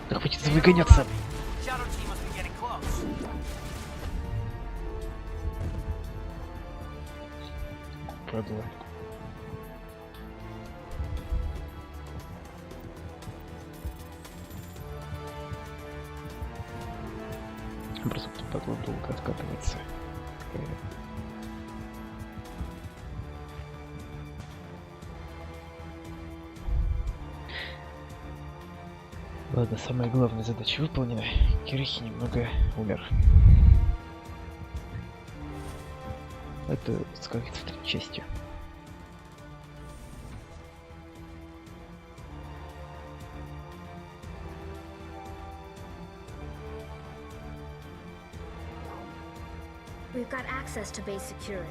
Да хватит выгоняться. Падла. Просто падла долго откатывается. Ладно, самая главная задача выполнена. Кирихи немного умер. Это скажется в третьей части. We've got access to base security.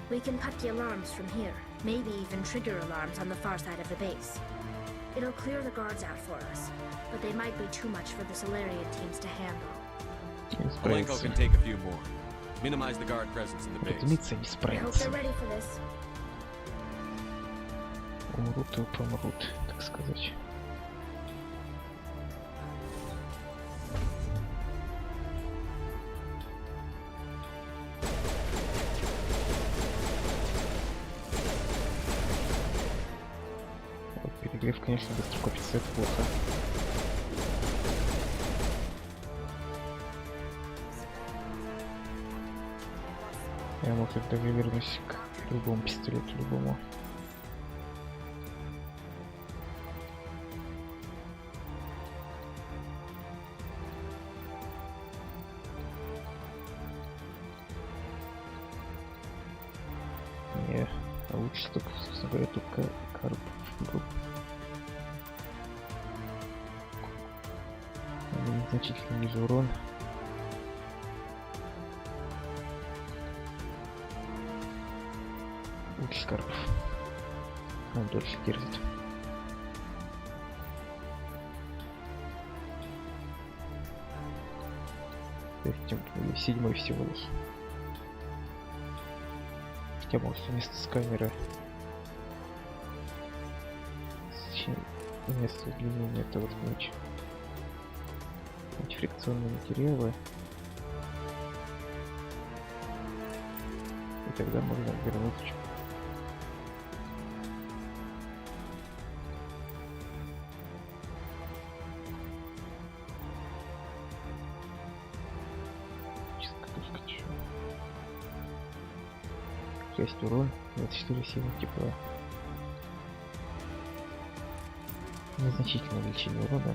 We can put the alarms from here. Maybe even trigger alarms on the far side of the base. It'll clear the guards out for us, but they might be too much for the Solarian teams to handle. Blanco can take a few more. Minimize the guard presence in the base. I hope they're ready for this. Умрут и помрут, так сказать. Перегрев, конечно, быстро копится, это плохо. Я, может, даже вернусь к другому пистолету, любому. Не, а лучше только, собственно говоря, только карп групп. Незначительно ниже урон. Лучше скарпов. Он дольше держит. Тем более 7 всего лишь. Хотя может вместо сканера вместо удлинения это воткнуть фрикционные материалы, и тогда можно вернуть. Шесть урон, 24 силы тепла. Незначительное увеличение урона.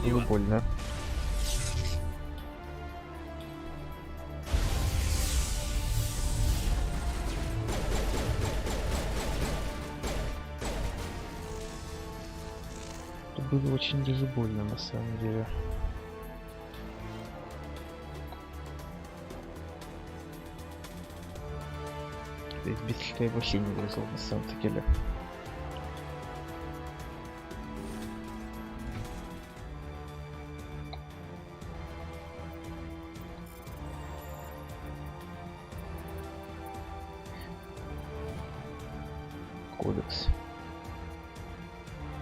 Было больно. Это было очень даже больно на самом деле. Здесь без щита я вообще не вылезал на самом деле. Кодекс.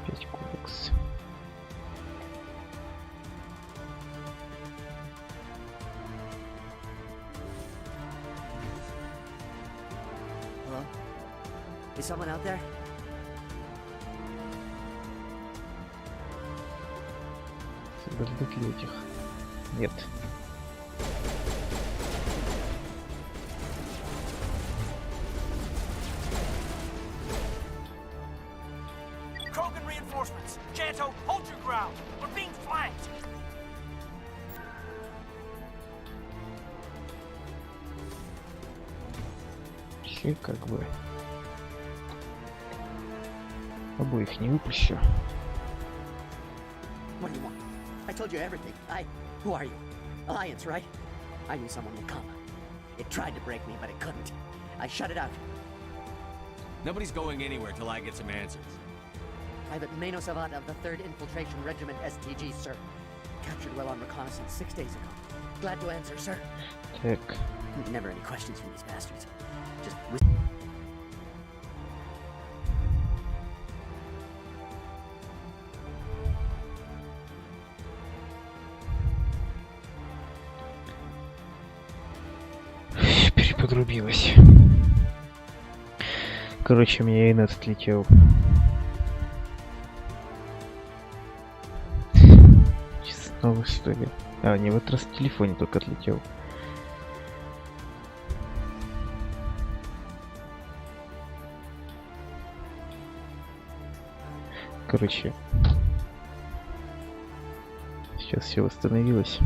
5 кодекс. Is someone out there? Соблюдать ли этих? Нет. Krogan reinforcements. Janto, hold your ground. We're being flanked. Все как бы обоих не выпущу. What do you want? I told you everything. Who are you? Alliance, right? I knew someone would come. It tried to break me, but it couldn't. I shut it out. Nobody's going anywhere till I get some answers. Private Mano Savat of the 3rd Infiltration Regiment STG, sir. Captured well on reconnaissance 6 days ago. Glad to answer, sir. Так. Never any questions from these bastards. Just Переподрубилась. Короче, у меня инет отлетел. Снова что ли? А, не, в этот раз в телефоне только отлетел. Короче, сейчас все восстановилось.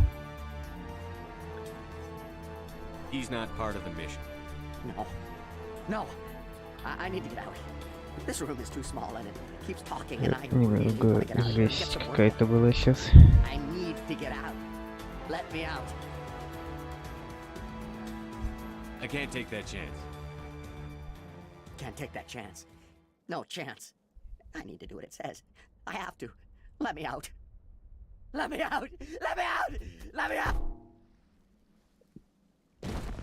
He's not part of the mission. No. I need to get out. This room is too small and it keeps talking and I Немного really want to get out. жесть какая-то была сейчас. I need to get out. Let me out. I can't take that chance. Can't take that chance. No chance. I need to do what it says. I have to. Let me out. Let me out. Let me out. Let me out.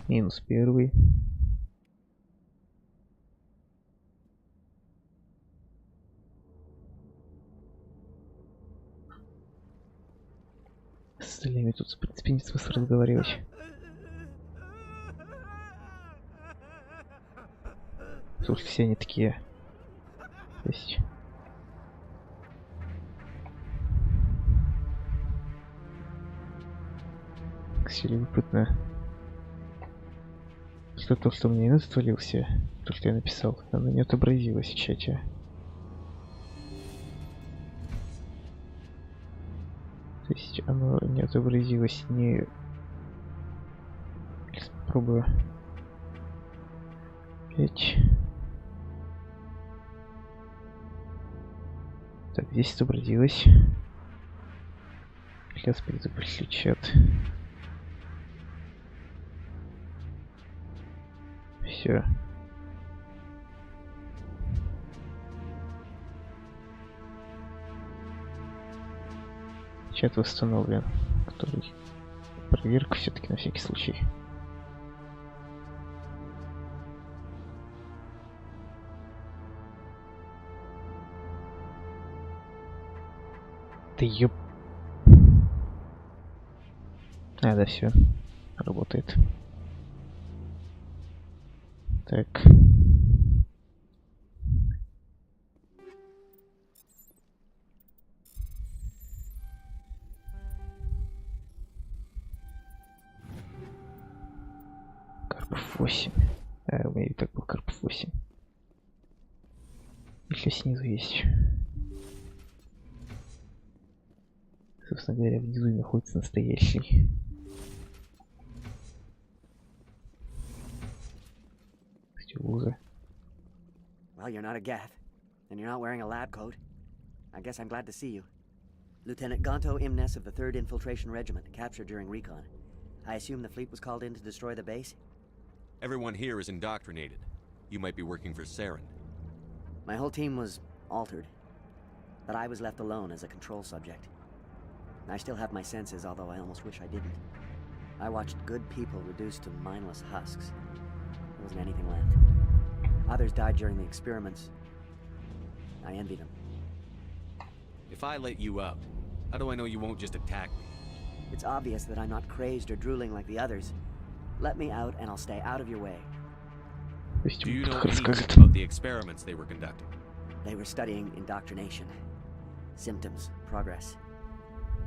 Минус первый. С остальными тут, в принципе, нет смысла разговаривать. Потому что все они такие. То есть... Все любопытно. Что то, что мне не свалился, то, что я написал, оно не отобразилось в чате. То есть оно не отобразилось не... Сейчас попробую. 5. Так, здесь отобразилось. Сейчас перезапущу чат. Все. Чат восстановлен, который проверка все-таки на всякий случай. Да ёп. А, да, все. Работает. Так. Карпов 8. А, у меня и так был Карпов 8. Еще снизу есть. Собственно говоря, внизу и находится настоящий. Well, you're not a Gath, and you're not wearing a lab coat. I guess I'm glad to see you. Lieutenant Gonto Imnes of the 3rd Infiltration Regiment, captured during recon. I assume the fleet was called in to destroy the base? Everyone here is indoctrinated. You might be working for Saren. My whole team was altered, but I was left alone as a control subject. I still have my senses, although I almost wish I didn't. I watched good people reduced to mindless husks. There wasn't anything left. Others died during the experiments. I envy them. If I let you out, how do I know you won't just attack me? It's obvious that I'm not crazed or drooling like the others. Let me out and I'll stay out of your way. Пусть Do you ему know расскажет. anything about the experiments they were conducting? They were studying indoctrination. Symptoms, progress.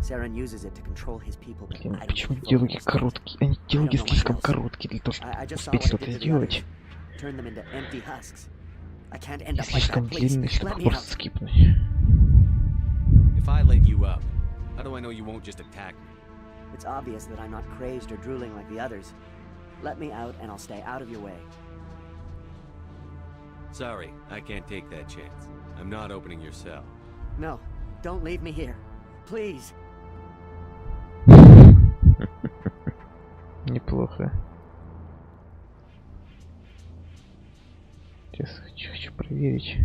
Saren uses it to control his people, but Блин, I don't почему think диалоги fully короткие? Они диалоги слишком короткие для того, I чтобы just saw успеть what it что-то did to the сделать. others. Turn them into empty husks. I can't end И up like слишком that. Please, длинные, чтобы let их me просто out. скипнуть. If I let you up, how do I know you won't just attack me? It's obvious that I'm not crazed or drooling like the others. Let me out and I'll stay out of your way. Sorry, I can't take that chance. I'm not opening your cell. No, don't leave me here. Please. Неплохо. Сейчас хочу проверить.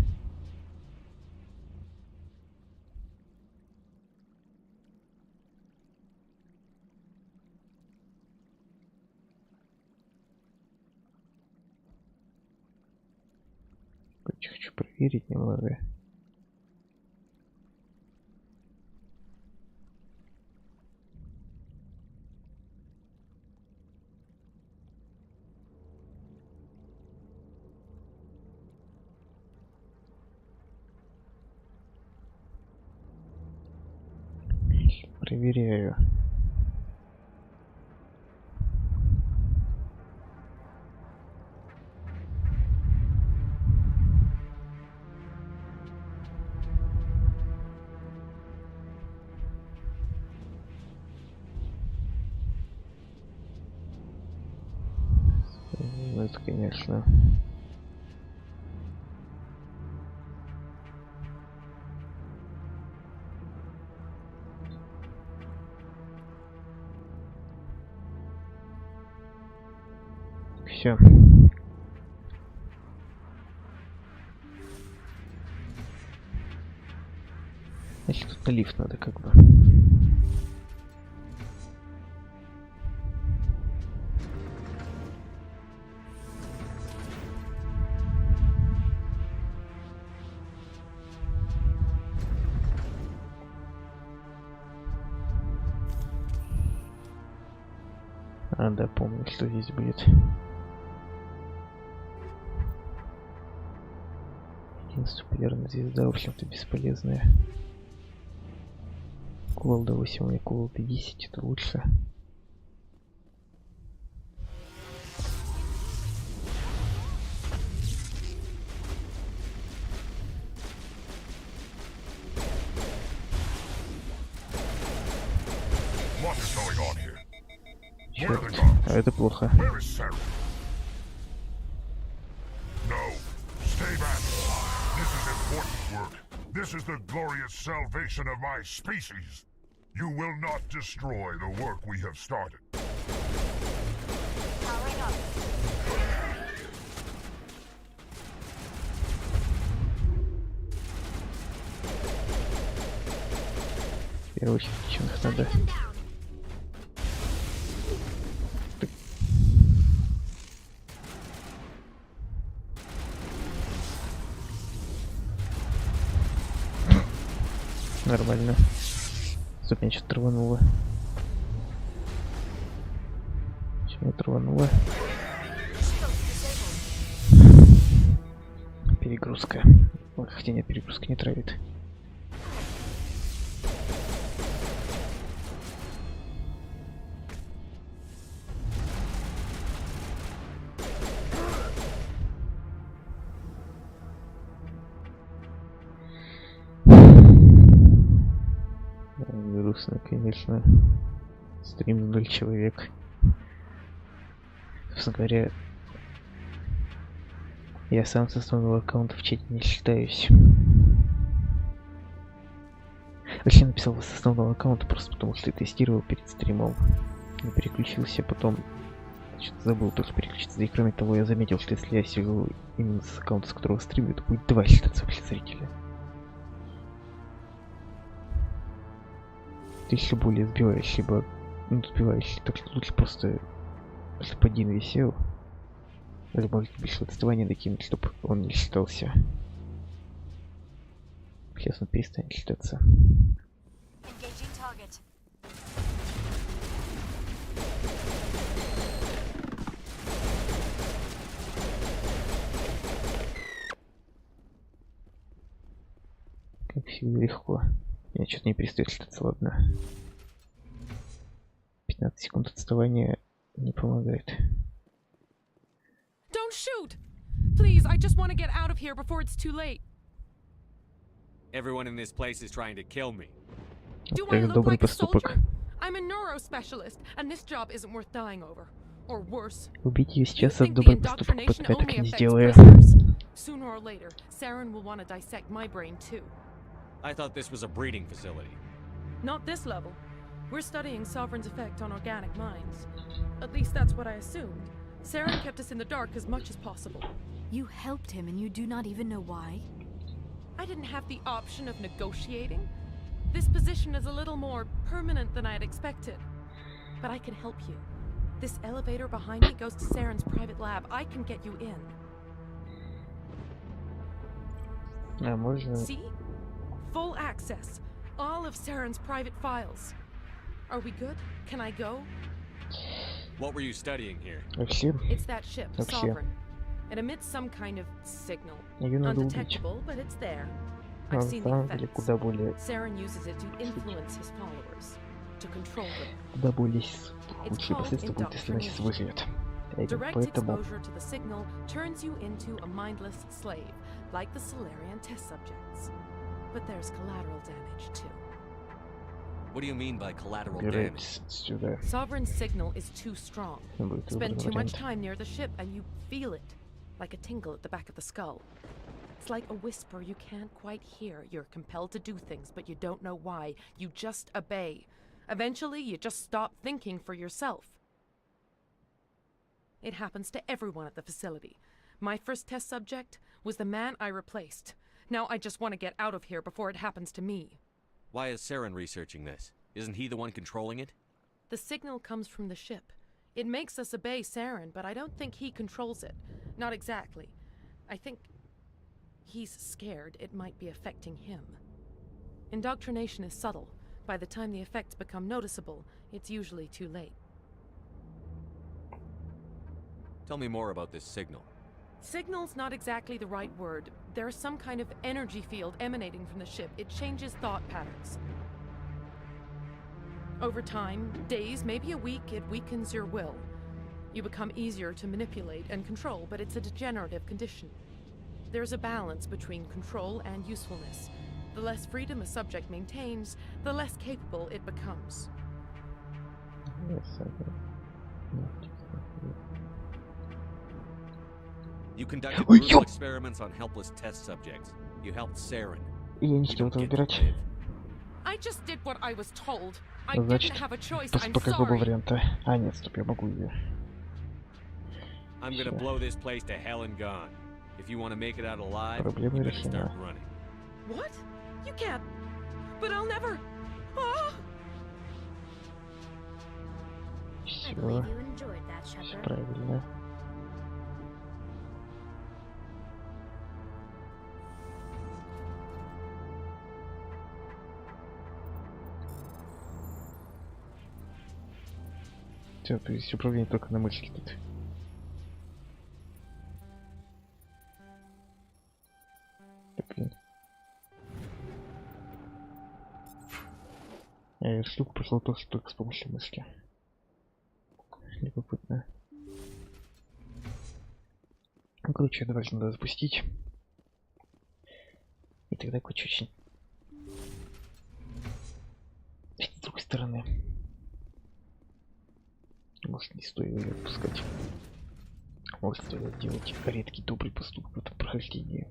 Хочу проверить немного. Проверяю. Ну, это, конечно. Все. Значит, тут на лифт надо как бы. А, да, помню, что здесь будет. Единственная полярная звезда, в общем-то, бесполезная. Кувалда 8 и кувалда 10 это лучше. Черт, а это плохо. This is the glorious salvation of my species. You will not destroy the work we have started. Powering up. В первую очередь, чем их надо. Нормально. Стоп, меня что-то рвануло. Почему это рвануло? Перегрузка. Ой, хотя нет, перегрузка не травит. Грустно, конечно. Стрим 0 человек. Собственно говоря, я сам с основного аккаунта в чате не считаюсь. Вообще написал с основного аккаунта просто потому, что я тестировал перед стримом. Не переключился, потом что-то забыл тоже переключиться. Да и кроме того, я заметил, что если я сижу именно с аккаунта, с которого стримлю, то будет 2 считаться зрителя. Ты еще более сбиваешь, либо сбиваешь, так что лучше просто чтобы один висел, или может больше отставания докинуть, чтобы он не считался. Сейчас он перестанет считаться. легко. Я что-то не перестает считаться, ладно. 15 секунд отставания не помогает. Don't shoot! Please, I just want to get out of here before it's too late. Everyone in this place is trying to kill me. Do I look like a soldier? I'm a neurospecialist, and this job isn't worth dying over. Or worse. Убить ее сейчас You это think the добрый поступок, indoctrination пока я так only не affects сделаю. prisoners? Sooner or later, Saren will want to dissect my brain too. I thought this was a breeding facility. Not this level. We're studying Sovereign's effect on organic minds. At least that's what I assumed. Saren kept us in the dark as much as possible. You helped him and you do not even know why? I didn't have the option of negotiating. This position is a little more permanent than I had expected. But I can help you. This elevator behind me goes to Saren's private lab. I can get you in. See? Full access. All of Saren's private files. Are we good? Can I go? What were you studying here? It's that ship, Sovereign. It emits some kind of signal. Undetectable, but it's there. I've seen the effects. Saren uses it to influence his followers, to control them. It's called indoctrination. Direct exposure to the signal turns you into a mindless slave, like the Solarian test subjects. But there's collateral damage too. What do you mean by collateral damage? Sovereign's signal is too strong. Spend too much time near the ship and you feel it, like a tingle at the back of the skull. It's like a whisper you can't quite hear. You're compelled to do things, but you don't know why. You just obey. Eventually, you just stop thinking for yourself. It happens to everyone at the facility. My first test subject was the man I replaced. Now I just want to get out of here before it happens to me. Why is Saren researching this? Isn't he the one controlling it? The signal comes from the ship. It makes us obey Saren, but I don't think he controls it. Not exactly. I think he's scared it might be affecting him. Indoctrination is subtle. By the time the effects become noticeable, it's usually too late. Tell me more about this signal. Signal's not exactly the right word. There's some kind of energy field emanating from the ship. It changes thought patterns. Over time, days, maybe a week, it weakens your will. You become easier to manipulate and control, but it's a degenerative condition. There's a balance between control and usefulness. The less freedom a subject maintains, the less capable it becomes. You conducted brutal experiments on helpless test subjects. You helped Saren. I just did what I was told. I didn't have a choice. I'm sorry. I'm gonna blow this place to hell and gone. If you want to make it out alive, you better start running. What? You can't. But I'll never. Ah! I believe you enjoyed that, Shepard. Все, то есть управление только на мышке тут. Блин. Штука прошла только с помощью мышки. Любопытно. Ну, короче, давайте надо запустить. И тогда куча очень. С другой стороны. Может, не стоит ее отпускать. Может, стоит делать редкий добрый поступок в этом прохождении.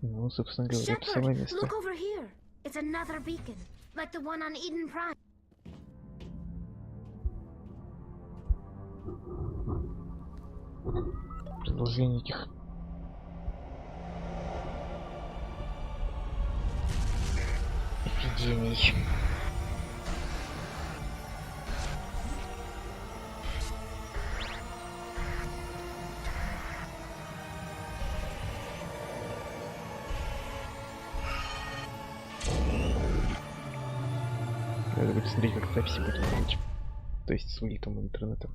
Ну, собственно говоря, это самое место. Look over here. It's another beacon, like the one on Eden Prime. Продолжение этих эпидемий. Надо будет смотреть, как записи будут делать. То есть с вылетом интернета.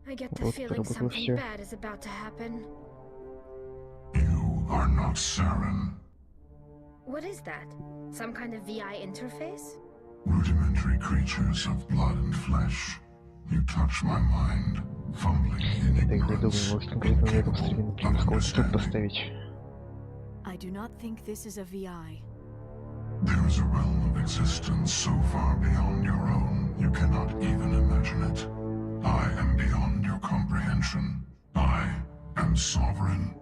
I get the feeling something bad is about to happen. You are not Saren. What is that? Some kind of VI interface? Rudimentary creatures of blood and flesh. You touch my mind, fumbling in ignorance, incapable of understanding. I do not think this is a VI. There is a realm of existence so far beyond your own, you cannot even imagine it. I am beyond your comprehension. I am sovereign.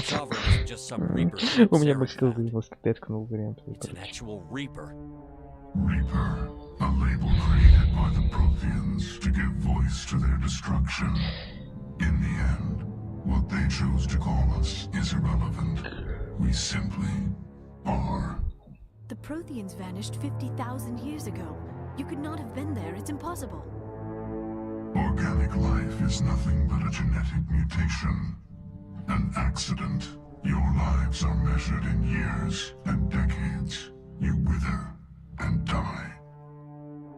Sovereign isn't just some reaper. У меня быстро вывелось, когда я ткнул вариант. It's an actual reaper. Reaper, a label created by the Protheans to give voice to their destruction. In the end, what they chose to call us is irrelevant. We simply are. The Protheans vanished 50,000 years ago. You could not have been there. It's impossible. Organic life is nothing but a genetic mutation. An accident. Your lives are measured in years and decades. You wither and die.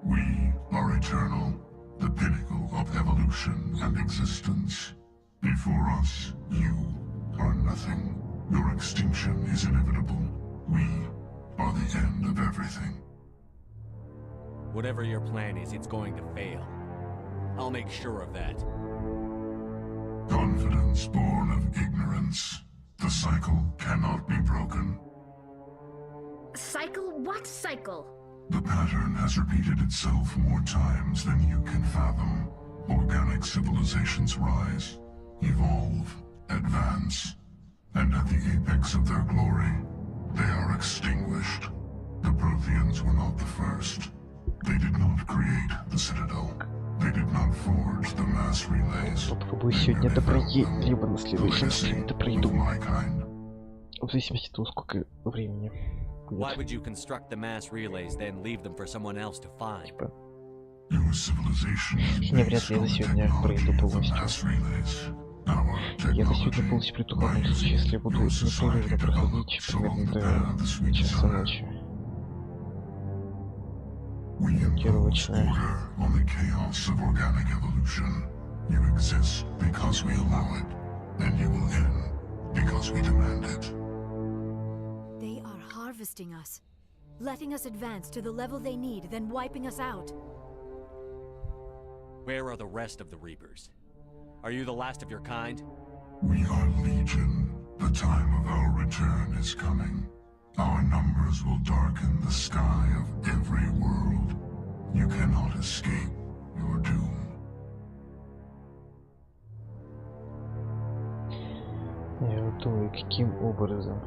We are eternal, the pinnacle of evolution and existence. Before us, you are nothing. Your extinction is inevitable. We are the end of everything. Whatever your plan is, it's going to fail. I'll make sure of that. Confidence born of ignorance. The cycle cannot be broken. Cycle? What cycle? The pattern has repeated itself more times than you can fathom. Organic civilizations rise, evolve, advance, and at the apex of their glory, they are extinguished. The Protheans were not the first. They did not create the Citadel. They did not forge the mass relays. Попробую сегодня это пройти, либо на следующем стриме это пройду. В зависимости от того, сколько времени. Why would you construct the mass relays, then leave them for someone else to find? Не, вряд ли я за сегодня пройду полностью. Я за сегодня полностью приду в одном случае, если я буду непрерывно проходить примерно до часа ночи. Ориентировочно. They are harvesting us, letting us advance to the level they need, then wiping us out. Where are the rest of the Reapers? Are you the last of your kind? We are Legion. The time of our return is coming. Our numbers will darken the sky of every world. You cannot escape your doom. Я вот думаю, каким образом.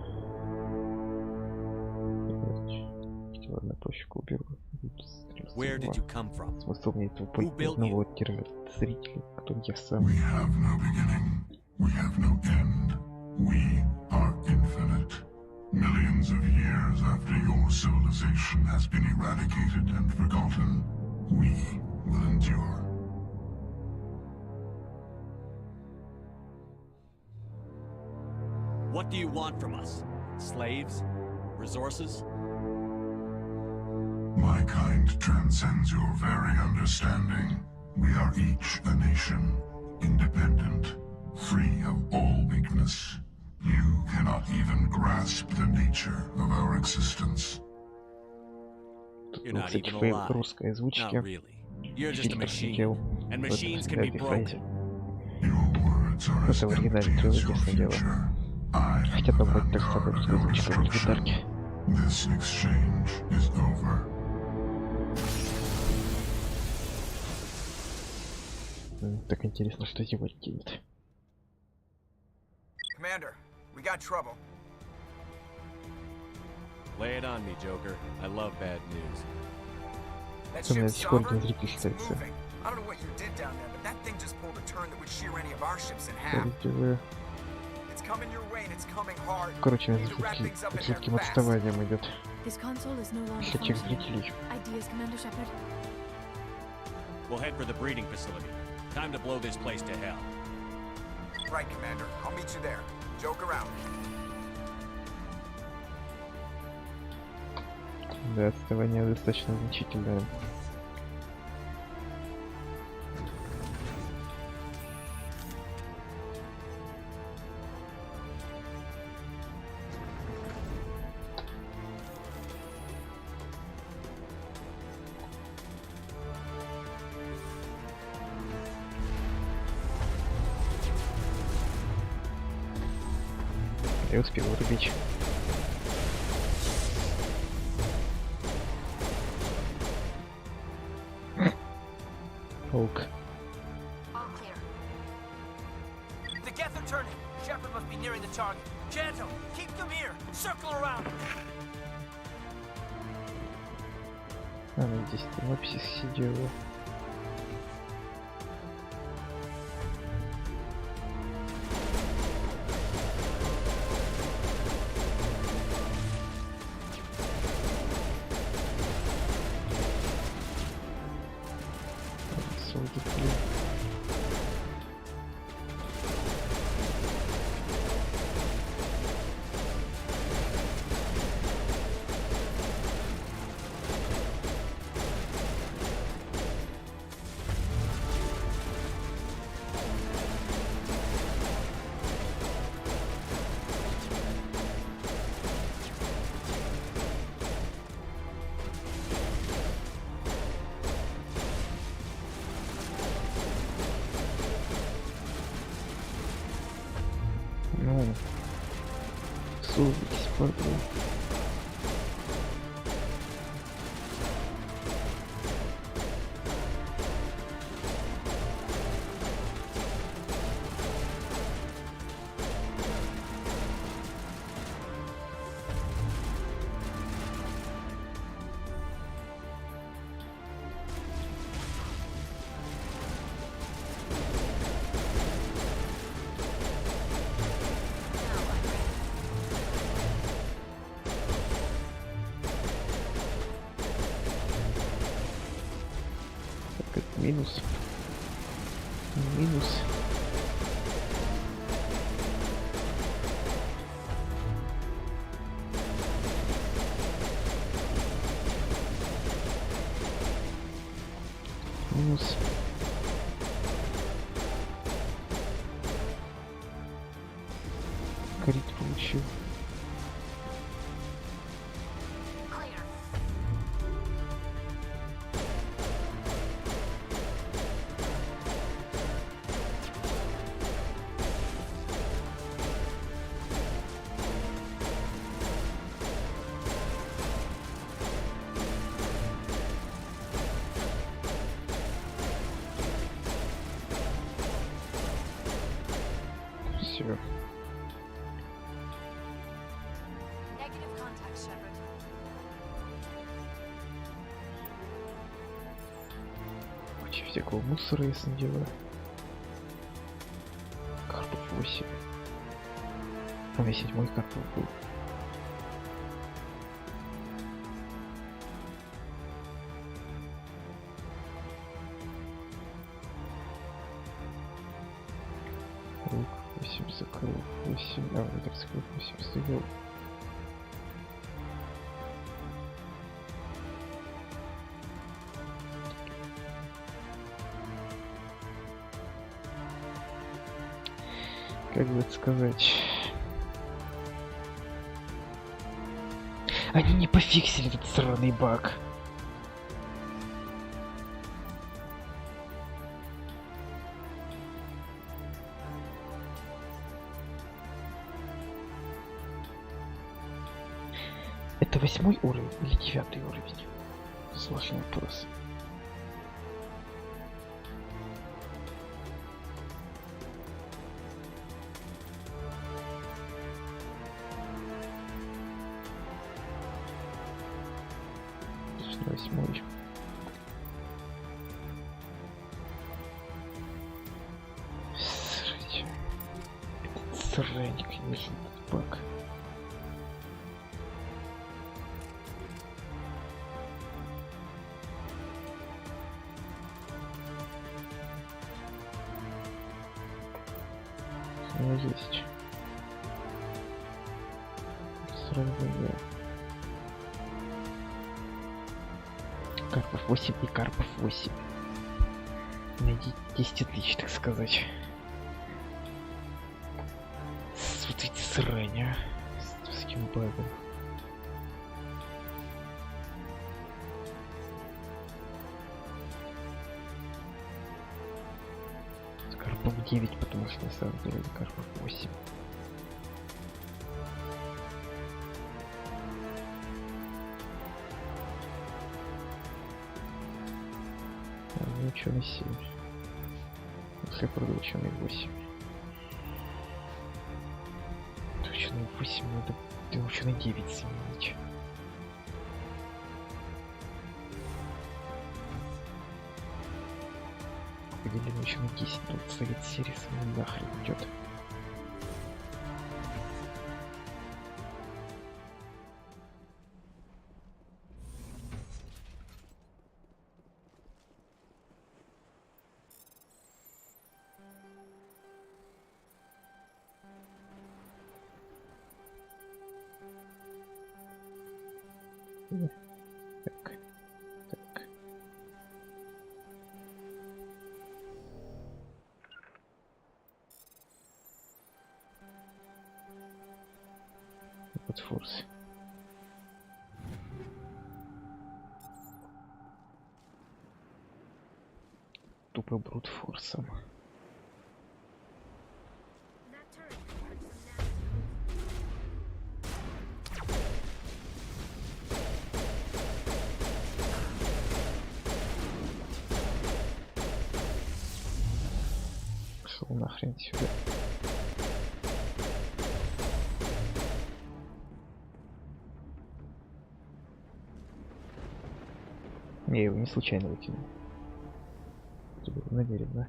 Ладно, пощеку уберу. Where did you come from? Смысл мне этого одного зрителя, кто я сам. We have no beginning. We have no end. We are infinite. Millions of years after your civilization has been eradicated and forgotten, we will endure. What do you want from us? Slaves? Resources? My kind transcends your very understanding. We are each a nation, independent, free of all weakness. You cannot even grasp the nature of our existence. You're not even alive. Not really. You're just a machine, and machines can be broken. Your words are as empty as your future. I am corruption. This exchange is over. Так интересно, что делать делать. Commander, we got trouble. Lay it on me, Joker. I love bad news. That ship's sovereign. It's moving. I don't know what you did down there, but that thing just pulled a turn that would shear any of our ships in half. It's coming your way and it's coming hard. Короче, с жутким отставанием идет. This console is no longer Этих functioning. зрителей. Ideas, Commander Shepard? We'll head for the breeding facility. Time to blow this place to hell. Right, Commander. I'll meet you there. Joke around. Да, отставание достаточно значительное. Я успел вырубить. Паук. All clear. The Geth are turning. Shepard must be nearing the target. Janto, keep them here. Circle around. Она здесь в офисе сидела. Ну, сувайтесь, падла. Минус. Минус. Минус. Крит получил. Все. Negative contact, Shepard. Куча всякого мусора, ясно дело. Карпов 8. А на 7-й Карпов был. Лук 8 закрыл, 8, а вот так закрыл, 8 стоял. Как бы это сказать? Они не пофиксили этот сраный баг. Это 8-й уровень или 9-й уровень? Сложный вопрос. Точно 8-й. Срать. Срань, конечно, этот баг. у меня есть. Сразу я. Карпов 8 и Карпов 8. Найди 10 отличий, так сказать. Вот эти срань, а. С каким багом. Карпов 9, потому что на самом деле Карпов 8. Ученый 7. Шепарда ученый 8. Ученый 8, надо ученый 9 заменить. Поделили ученый 10, тут совет серии с нахрен идет. Так. Вот форс. Тупо брутфорсом. Пошел нахрен сюда. Я его не случайно выкинул. Это было намеренно.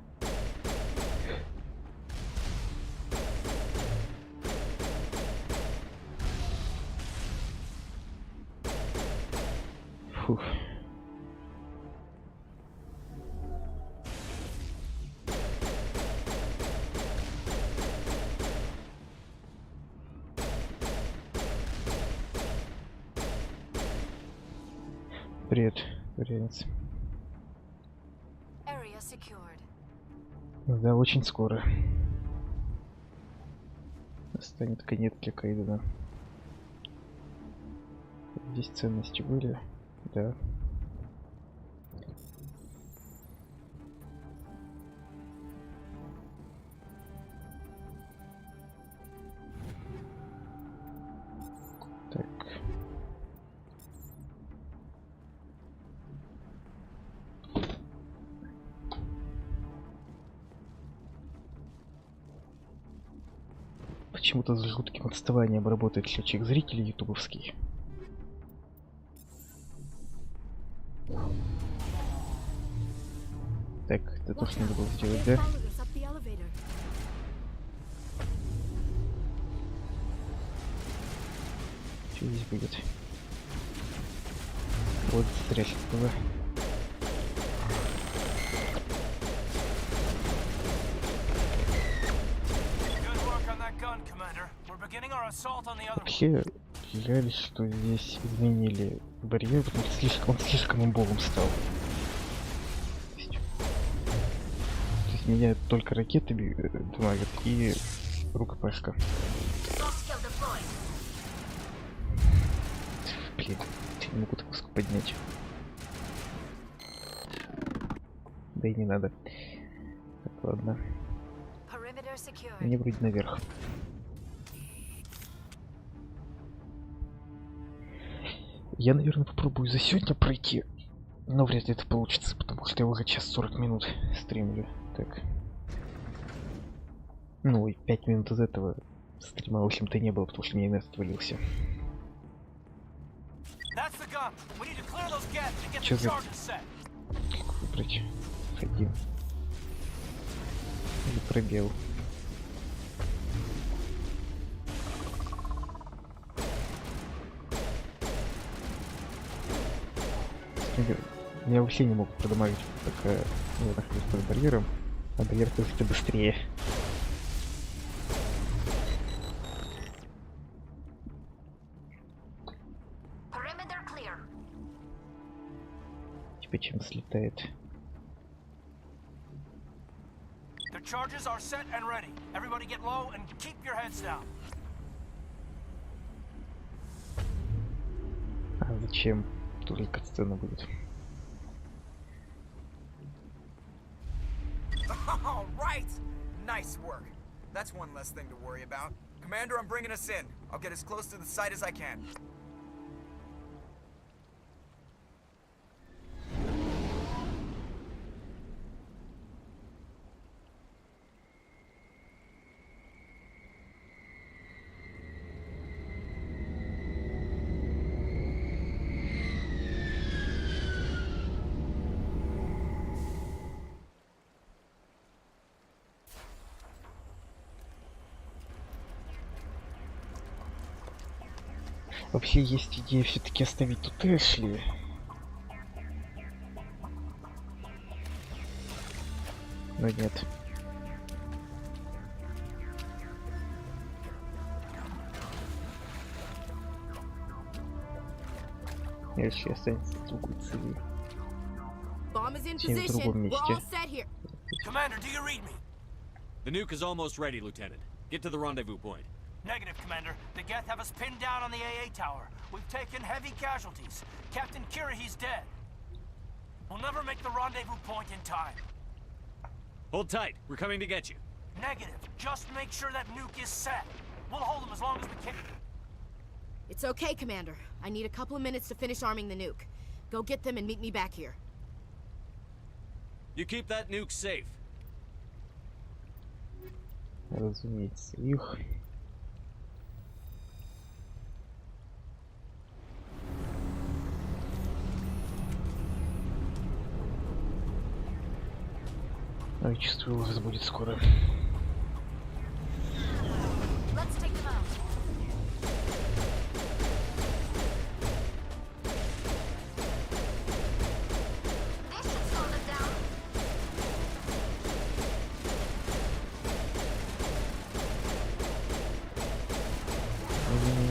Фух. Привет, вариант. Да, очень скоро. Станет конец для Кайдена. Здесь ценности были, да. Так. Почему-то с жутким отставанием работает счетчик зрителей ютубовский. Так, это то, что надо было сделать, да? Что здесь будет? Вот зря было. Вообще, жаль, что здесь изменили барьер, потому что он слишком имбовым стал. То есть меня только ракетами дамагят и рукопашка. Блин, не могу так высоко поднять. Да и не надо. Так, ладно. Мне вроде наверх. Я, наверное, попробую за сегодня пройти, но вряд ли это получится, потому что я уже час 40 минут стримлю. Так. Ну и 5 минут из этого стрима, в общем-то, не было, потому что мне инет отвалился. Чё за... Как выбрать? Один. Или пробел. Меня вообще не могут продамажить, пока я нахожусь под барьером, а барьер просто быстрее. диспетчером слетает. The charges are set and ready. Everybody get low and keep your heads down. А зачем? Только сцена будет. All right. Nice work. That's one less thing to worry about. Commander, I'm bringing us in. I'll get as close to the site as I can. Вообще есть идея все-таки оставить тут Эшли. Но нет. Эшли останется в другой цели. В другом месте. Commander, do you read me? The nuke is almost ready, Lieutenant. Get to the rendezvous point. Negative, Commander. The Geth have us pinned down on the AA tower. We've taken heavy casualties. Captain Kirahi's dead. We'll never make the rendezvous point in time. Hold tight. We're coming to get you. Negative. Just make sure that nuke is set. We'll hold them as long as we can. It's okay, Commander. I need a couple of minutes to finish arming the nuke. Go get them and meet me back here. You keep that nuke safe. Разумеется, их. Я чувствую, ужас будет скоро.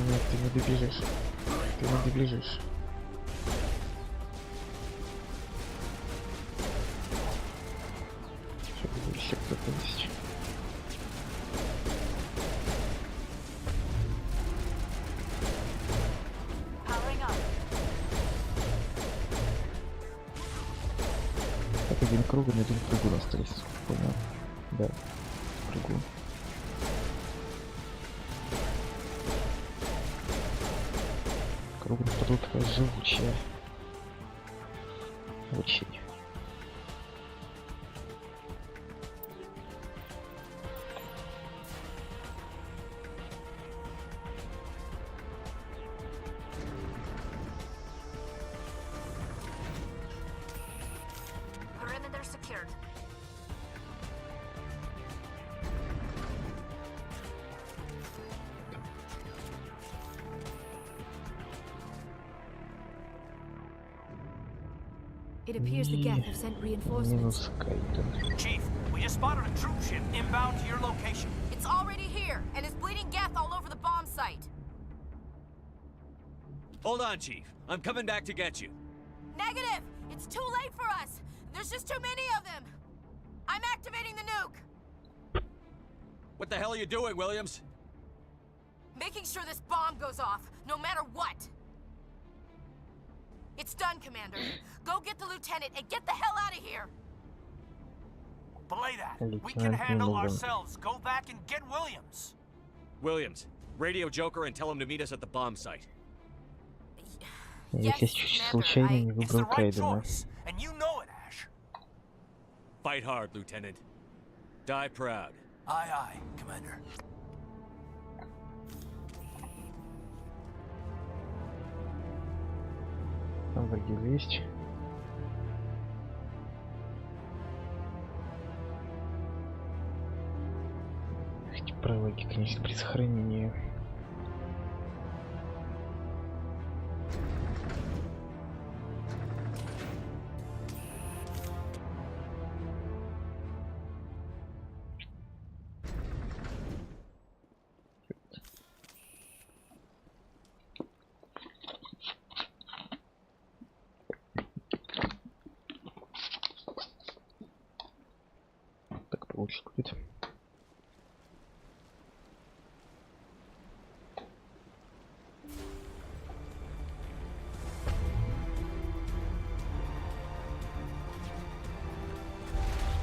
Нет, ты не добежишь. Ты не добежишь. Еще кто-то есть. Так, один круг, и один круг остались. Понял? Да, кругу. Кругом тут живучая. Очень. Perimeter secured. It appears the Geth have sent reinforcements. Chief, we just spotted a troop ship inbound to your location. It's already here, and it's bleeding Geth all over the bomb site. Hold on, Chief. I'm coming back to get you. Negative! It's too late for us! There's just too many of them! I'm activating the nuke! What the hell are you doing, Williams? Making sure this bomb goes off, no matter what! It's done, Commander. Go get the lieutenant and get the hell out of here! Belay that. We can handle ourselves. Go back and get Williams. Williams, radio Joker and tell him to meet us at the bomb site. Если чуть случайно не выбрал Кайдена. And you know it, Ash. Fight hard, Lieutenant. Die proud. Aye, aye, Commander. Там вроде есть. Эти прологи, конечно, при сохранении. получше будет.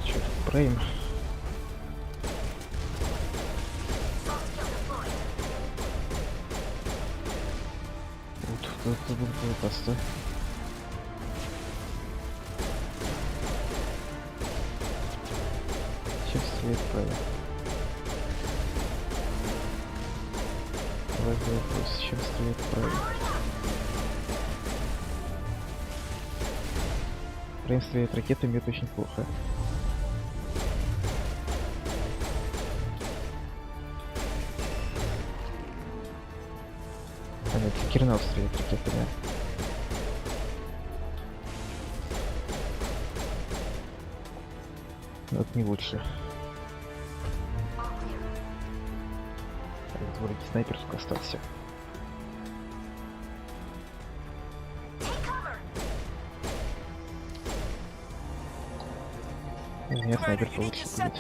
Что тут правим? Вот это было просто. Чем свет правил? Важный вопрос, чем свет правил? Прям стреляет ракетами, это очень плохо. А нет, Кирнал стреляет ракетами. Но это не лучше. Вот вроде снайпер только остался. Нет, снайпер получше будет.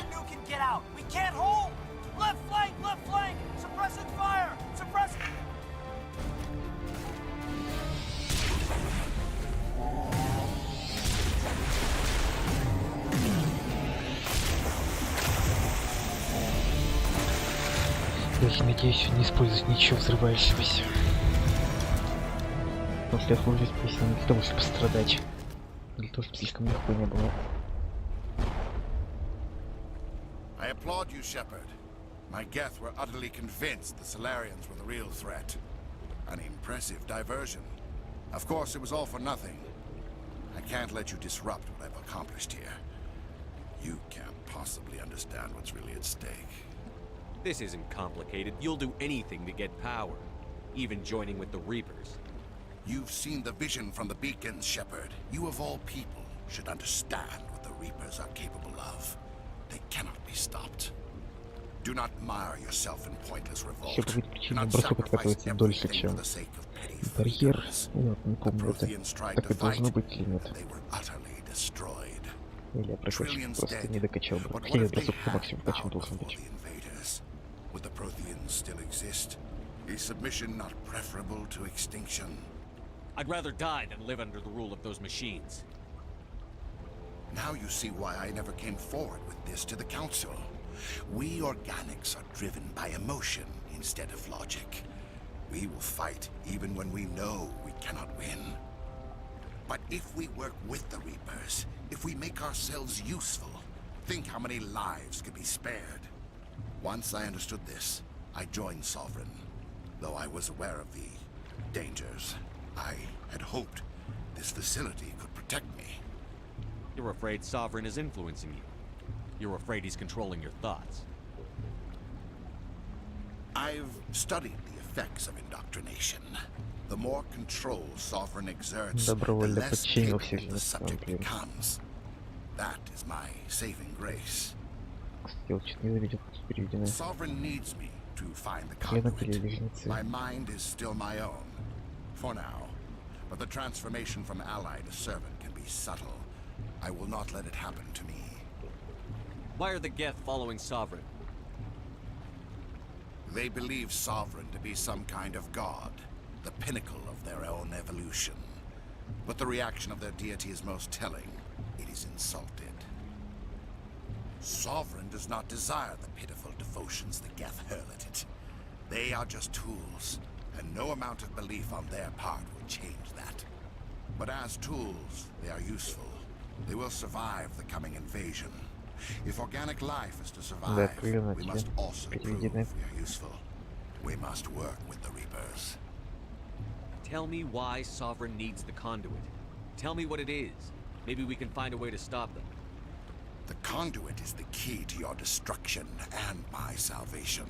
Я надеюсь, не использовать ничего взрывающегося. После служить песни не для того, чтобы страдать. Для того, чтобы слишком легко не было. I applaud you, Shepard. My Geth were utterly convinced the Solarians were the real threat. An impressive diversion. Of course, it was all for nothing. I can't let you disrupt what I've accomplished here. You can't possibly understand what's really at stake. This isn't complicated. You'll do anything to get power, even joining with the Reapers. You've seen the vision from the beacons, Shepard. You of all people should understand what the Reapers are capable of. They cannot be stopped. Do not mire yourself in pointless revolt. Do not sacrifice everything for the sake of petty freedoms. The Protheans tried to fight, they were utterly destroyed. Trillions dead, but what if they had bowed before the invaders? Would the Protheans still exist? Is submission not preferable to extinction? I'd rather die than live under the rule of those machines. Now you see why I never came forward with this to the Council. We organics are driven by emotion instead of logic. We will fight even when we know we cannot win. But if we work with the Reapers, if we make ourselves useful, think how many lives could be spared. Once I understood this, I joined Sovereign. Though I was aware of the dangers, I had hoped this facility could protect me. You're afraid Sovereign is influencing you. You're afraid he's controlling your thoughts. I've studied the effects of indoctrination. The more control Sovereign exerts, the less capable the subject becomes. That is my saving grace. Sovereign needs me to find the conduit. My mind is still my own, for now. But the transformation from ally to servant can be subtle. I will not let it happen to me. Why are the Geth following Sovereign? They believe Sovereign to be some kind of god, the pinnacle of their own evolution. But the reaction of their deity is most telling. It is insulted. Sovereign does not desire the pitiful devotions the Geth hurl at it. They are just tools, and no amount of belief on their part will change that. But as tools, they are useful. They will survive the coming invasion. If organic life is to survive, we must also prove we are useful. We must work with the Reapers. Tell me why Sovereign needs the conduit. Tell me what it is. Maybe we can find a way to stop them. The conduit is the key to your destruction and my salvation.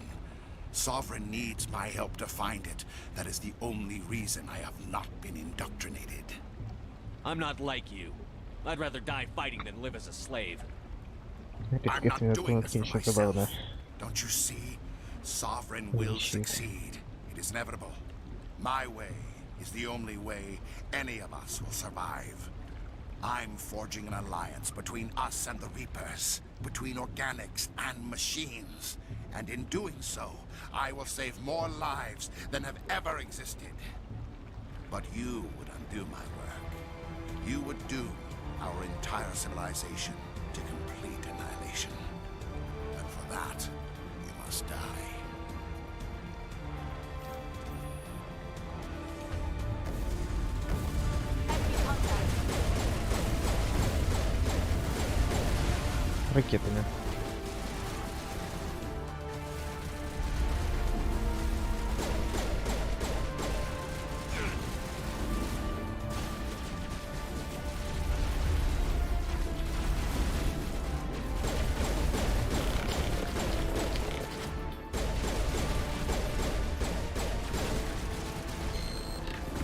Sovereign needs my help to find it. That is the only reason I have not been indoctrinated. I'm not like you. I'd rather die fighting than live as a slave. I'm not doing this for myself. Don't you see? Sovereign will succeed. It is inevitable. My way is the only way any of us will survive. I'm forging an alliance between us and the Reapers. between organics and machines. And in doing so, I will save more lives than have ever existed. But you would undo my work. You would doom our entire civilization to complete annihilation. And for that, you must die. Ракетами.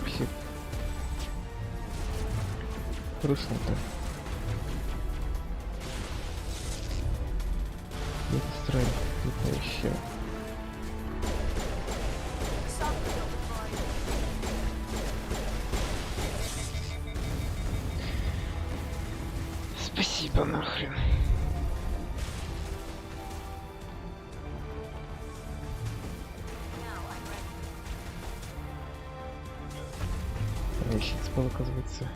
Все. Грустно-то. Строим какие-то еще. Спасибо нахрен. Вещи спал, оказывается.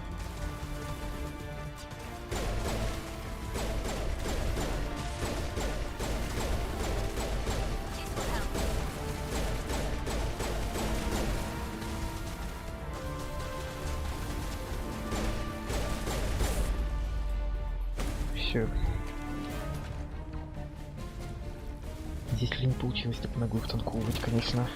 Все. Если не получилось так ногой втанковывать, конечно.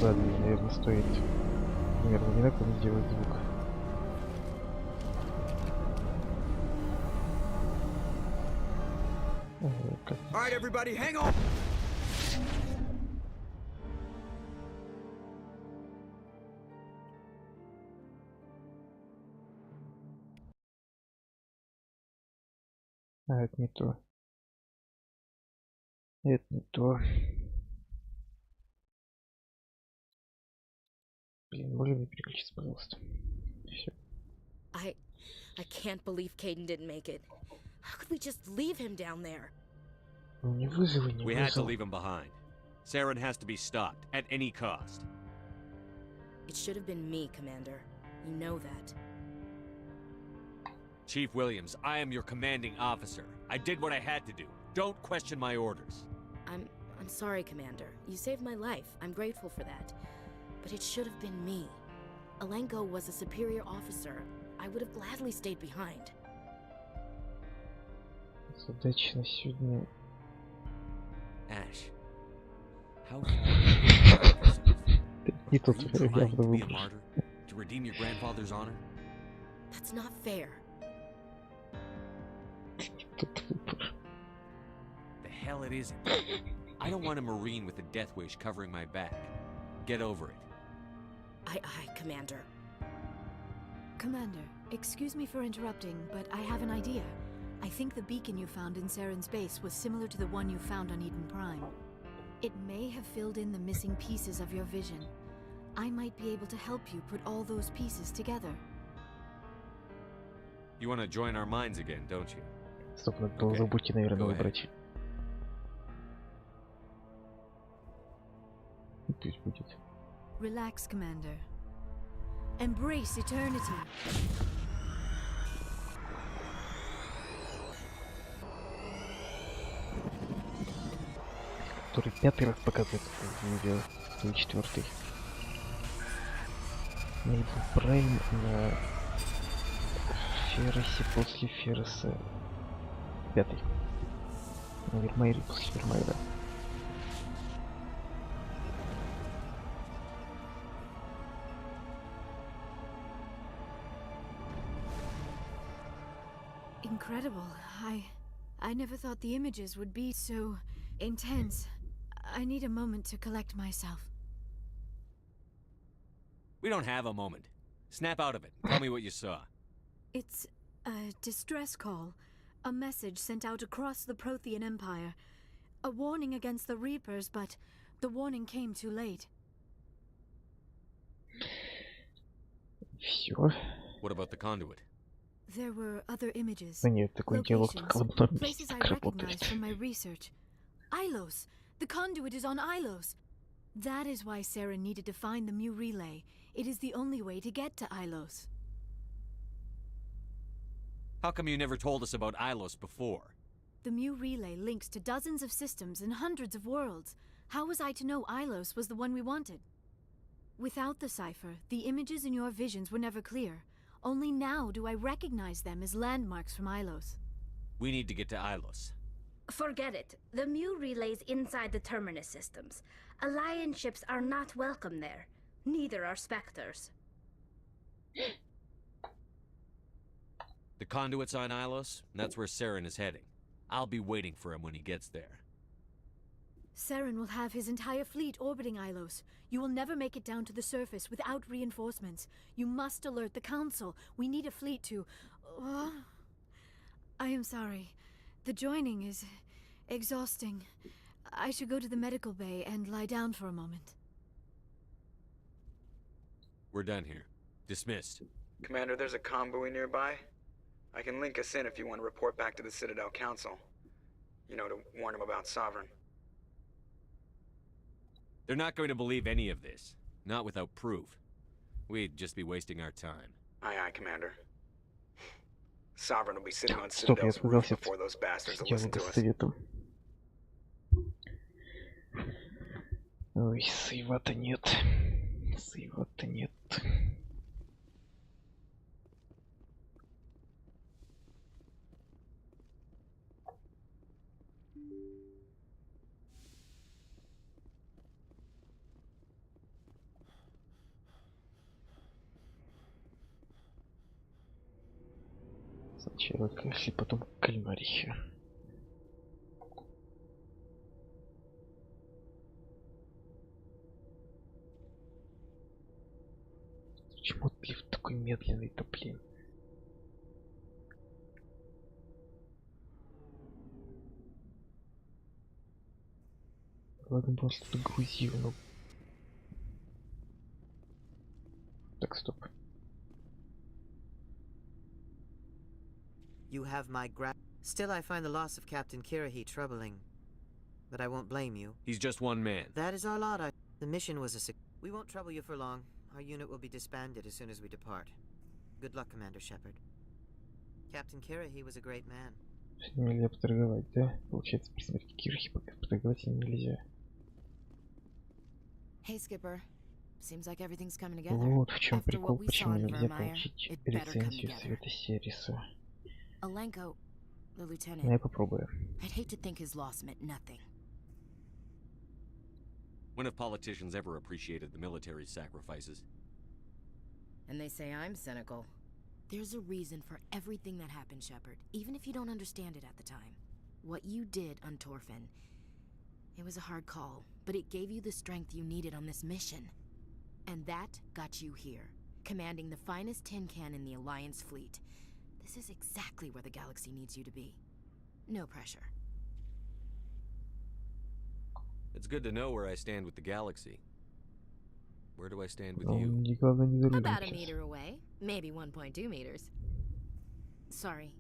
Ладно, наверное, стоит примерно не так сделать звук. Alright, everybody, hang on. А, это не то. Это не то. Блин, можно мне переключиться, пожалуйста? Все. I can't believe Caden didn't make it. How could we just leave him down there? Не выжил, не We had to выжил. leave him behind. Saren has to be stopped at any cost. It should have been me, Commander. You know that. Chief Williams, I am your commanding officer. I did what I had to do. Don't question my orders. I'm sorry, Commander. You saved my life. I'm grateful for that. But it should have been me. Alenko was a superior officer. I would have gladly stayed behind. Задача на сегодня. Ash, how can you Не тот Are you trying явно to be a выбор. martyr? To redeem your grandfather's honor? That's not fair. Тот выбор. The hell it isn't. I don't want a Marine with a death wish covering my back. Get over it. Aye, Commander. Commander, excuse me for interrupting, but I have an idea. I think the beacon you found in Saren's base was similar to the one you found on Eden Prime. It may have filled in the missing pieces of your vision. I might be able to help you put all those pieces together. You want to join our minds again, don't you? Стоп, надо было забудьте, наверное, выбрать. Пусть будет. Relax, Commander. Embrace eternity. Который пятый раз показывает видео, или четвертый. Найду Прайм на Ферросе после Ферроса. Пятый. На Вермайре после Вермайра. incredible. I never thought the images would be so intense. I need a moment to collect myself. We don't have a moment. Snap out of it. Tell me what you saw. It's a distress call. A message sent out across the Prothean Empire. A warning against the Reapers, but the warning came too late. Всё. What about the conduit? There were other images. Да нет, такой диалог только в одном месте Places I так recognized работает. from my research. Ilos! The conduit is on Ilos! That is why Sarah needed to find the Mu relay. It is the only way to get to Ilos. How come you never told us about Ilos before? The Mu relay links to dozens of systems and hundreds of worlds. How was I to know Ilos was the one we wanted? Without the cipher, the images in your visions were never clear. Only now do I recognize them as landmarks from Ilos. We need to get to Ilos. Forget it. The Mu relay's inside the Terminus systems. Alliance ships are not welcome there. Neither are Spectres. The conduit's on Ilos, and that's where Saren is heading. I'll be waiting for him when he gets there. Saren will have his entire fleet orbiting Ilos. You will never make it down to the surface without reinforcements. You must alert the Council. We need a fleet to... I am sorry. The joining is exhausting. I should go to the medical bay and lie down for a moment. We're done here. Dismissed. Commander, there's a convoy nearby. I can link us in if you want to report back to the Citadel Council. You know, to warn them about Sovereign. They're not going to believe any of this. Not without proof. We'd just be wasting our time. Aye, aye, Commander. Sovereign will be sitting on Стоп, я Citadel's roof отказался before those bastards will от listen to диалога с us. советом. Ой, сейва-то нет. Сейва-то нет. Сначала кашли, потом кальмарихи. Почему лифт такой медленный-то, блин? Ладно, просто догрузил, но... Так, стоп. You have my Still, I find the loss of Captain Kirrahe troubling. But I won't blame you. He's just one man. That is our lot. The mission was a We won't trouble you for long. Our unit will be disbanded as soon as we depart. Good luck, Commander Shepard. Captain Kirrahe was a great man. Нельзя поторговать, да? Получается, при смерти Кирахи поторговать нельзя. Hey, Skipper. Seems like everything's coming together. Вот в чем After прикол, what we saw почему in нельзя Vermeer, получить it better come рецензию together. Света Сериса. Alenko, the lieutenant. Ну, я попробую. I'd hate to think his loss meant nothing. When have politicians ever appreciated the military's sacrifices? And they say I'm cynical. There's a reason for everything that happened, Shepard, even if you don't understand it at the time. What you did on Torfin, it was a hard call, but it gave you the strength you needed on this mission. And that got you here, commanding the finest tin can in the Alliance fleet. This is exactly where the galaxy needs you to be. No pressure. It's good to know where I stand with the galaxy. Where do I stand with you? Никогда не About a meter away. Maybe 1.2 meters. Sorry.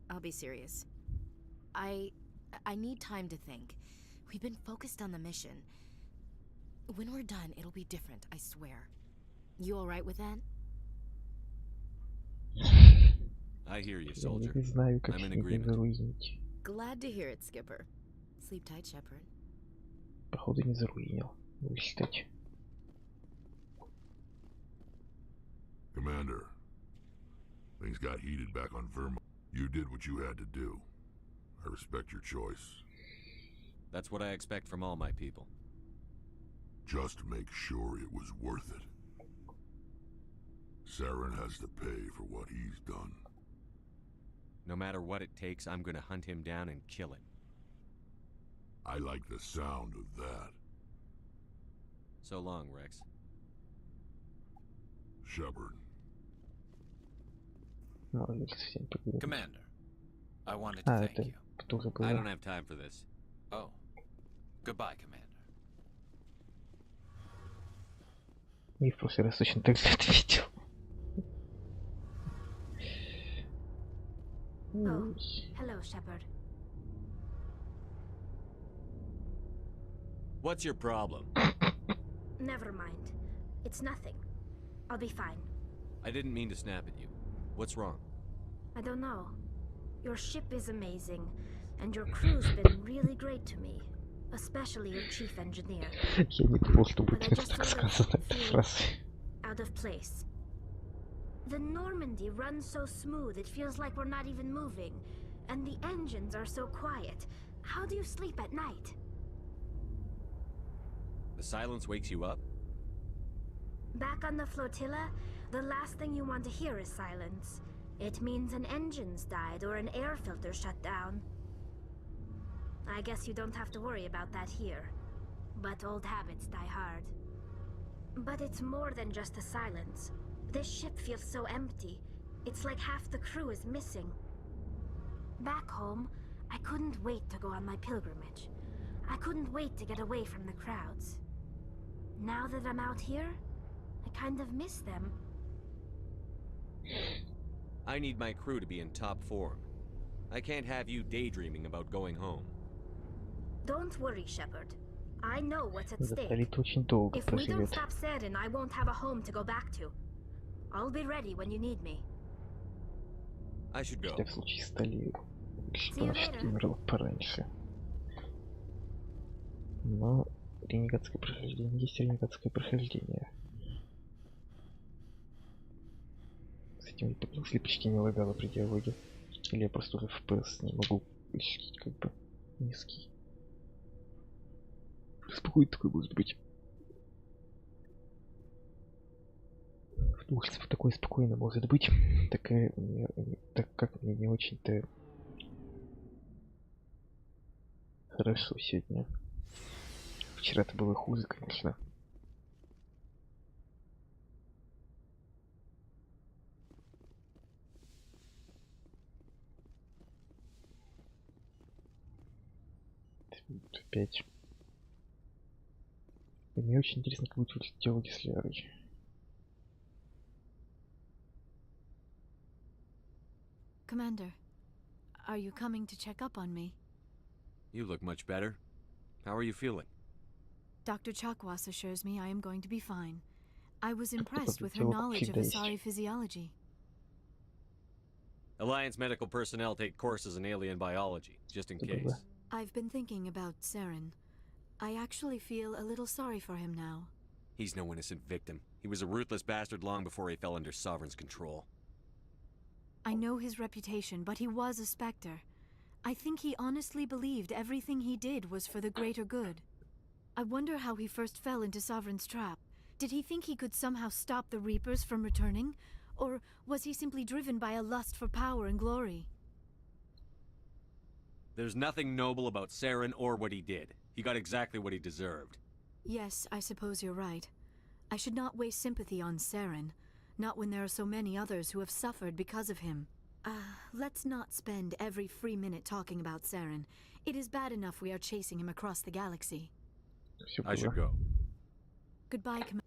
I'll be serious. I need time to think. We've been focused on the mission. When we're done, it'll be different, I swear. You alright with that? I hear you, soldier. Я не знаю, как I'm in с ним agreement. заруинить. Glad to hear it, Skipper. Sleep tight, Shepard. Походу не заруинил. Буду считать. Commander, things got heated back on Vermont. You did what you had to do. I respect your choice. That's what I expect from all my people. Just make sure it was worth it. Saren has to pay for what he's done. No matter what it takes, I'm gonna hunt him down and kill him. I like the sound of that. So long, Rex. Shepard. Commander, I wanted to thank you. I don't have time for this. Oh. Goodbye, Commander. И в прошлый раз точно так же ответил. Oh, hello, Shepard. What's your problem? Never mind. It's nothing. I'll be fine. I didn't mean to snap at you. What's wrong? I don't know. Your ship is amazing, and your crew's been really great to me. Especially your chief engineer. Я не думал, что But будет I just так sort of сказано эта feel фраза. out of place. The Normandy runs so smooth it feels like we're not even moving. And the engines are so quiet. How do you sleep at night? The silence wakes you up? Back on the flotilla, the last thing you want to hear is silence. It means an engine's died or an air filter shut down. I guess you don't have to worry about that here. But old habits die hard. But it's more than just the silence. This ship feels so empty. It's like half the crew is missing. Back home, I couldn't wait to go on my pilgrimage. I couldn't wait to get away from the crowds. Now that I'm out here, I kind of miss them. I need my crew to be in top form. I can't have you daydreaming about going home. Don't worry, Shepard. I know what's at Этот stake. полет очень долго If we don't проживет. stop Saren, I won't have a home to go back to. I'll be ready when you need me. I should go. В случае стали что умерла пораньше. Но ренегатское прохождение есть ренегатское прохождение. С этим если почти не лагало при диалоге. Или я просто уже FPS не могу ощутить как бы низкий. Спокойно такой может быть. Потому что такое спокойно может быть, так как мне не очень-то хорошо сегодня. Вчера-то было хуже, конечно. Опять. И мне очень интересно, как будет выглядеть диалоги с Лерой. Commander, are you coming to check up on me? You look much better. How are you feeling? Dr. Chakwas assures me I am going to be fine. I was impressed with her knowledge of Asari physiology. Alliance medical personnel take courses in alien biology, just in case. I've been thinking about Saren. I actually feel a little sorry for him now. He's no innocent victim. He was a ruthless bastard long before he fell under Sovereign's control. I know his reputation, but he was a Spectre. I think he honestly believed everything he did was for the greater good. I wonder how he first fell into Sovereign's trap. Did he think he could somehow stop the Reapers from returning? Or was he simply driven by a lust for power and glory? There's nothing noble about Saren or what he did. He got exactly what he deserved. Yes, I suppose you're right. I should not waste sympathy on Saren. Not when there are so many others who have suffered because of him. Let's not spend every free minute talking about Saren. It is bad enough we are chasing him across the galaxy. I should go. Goodbye, Commander.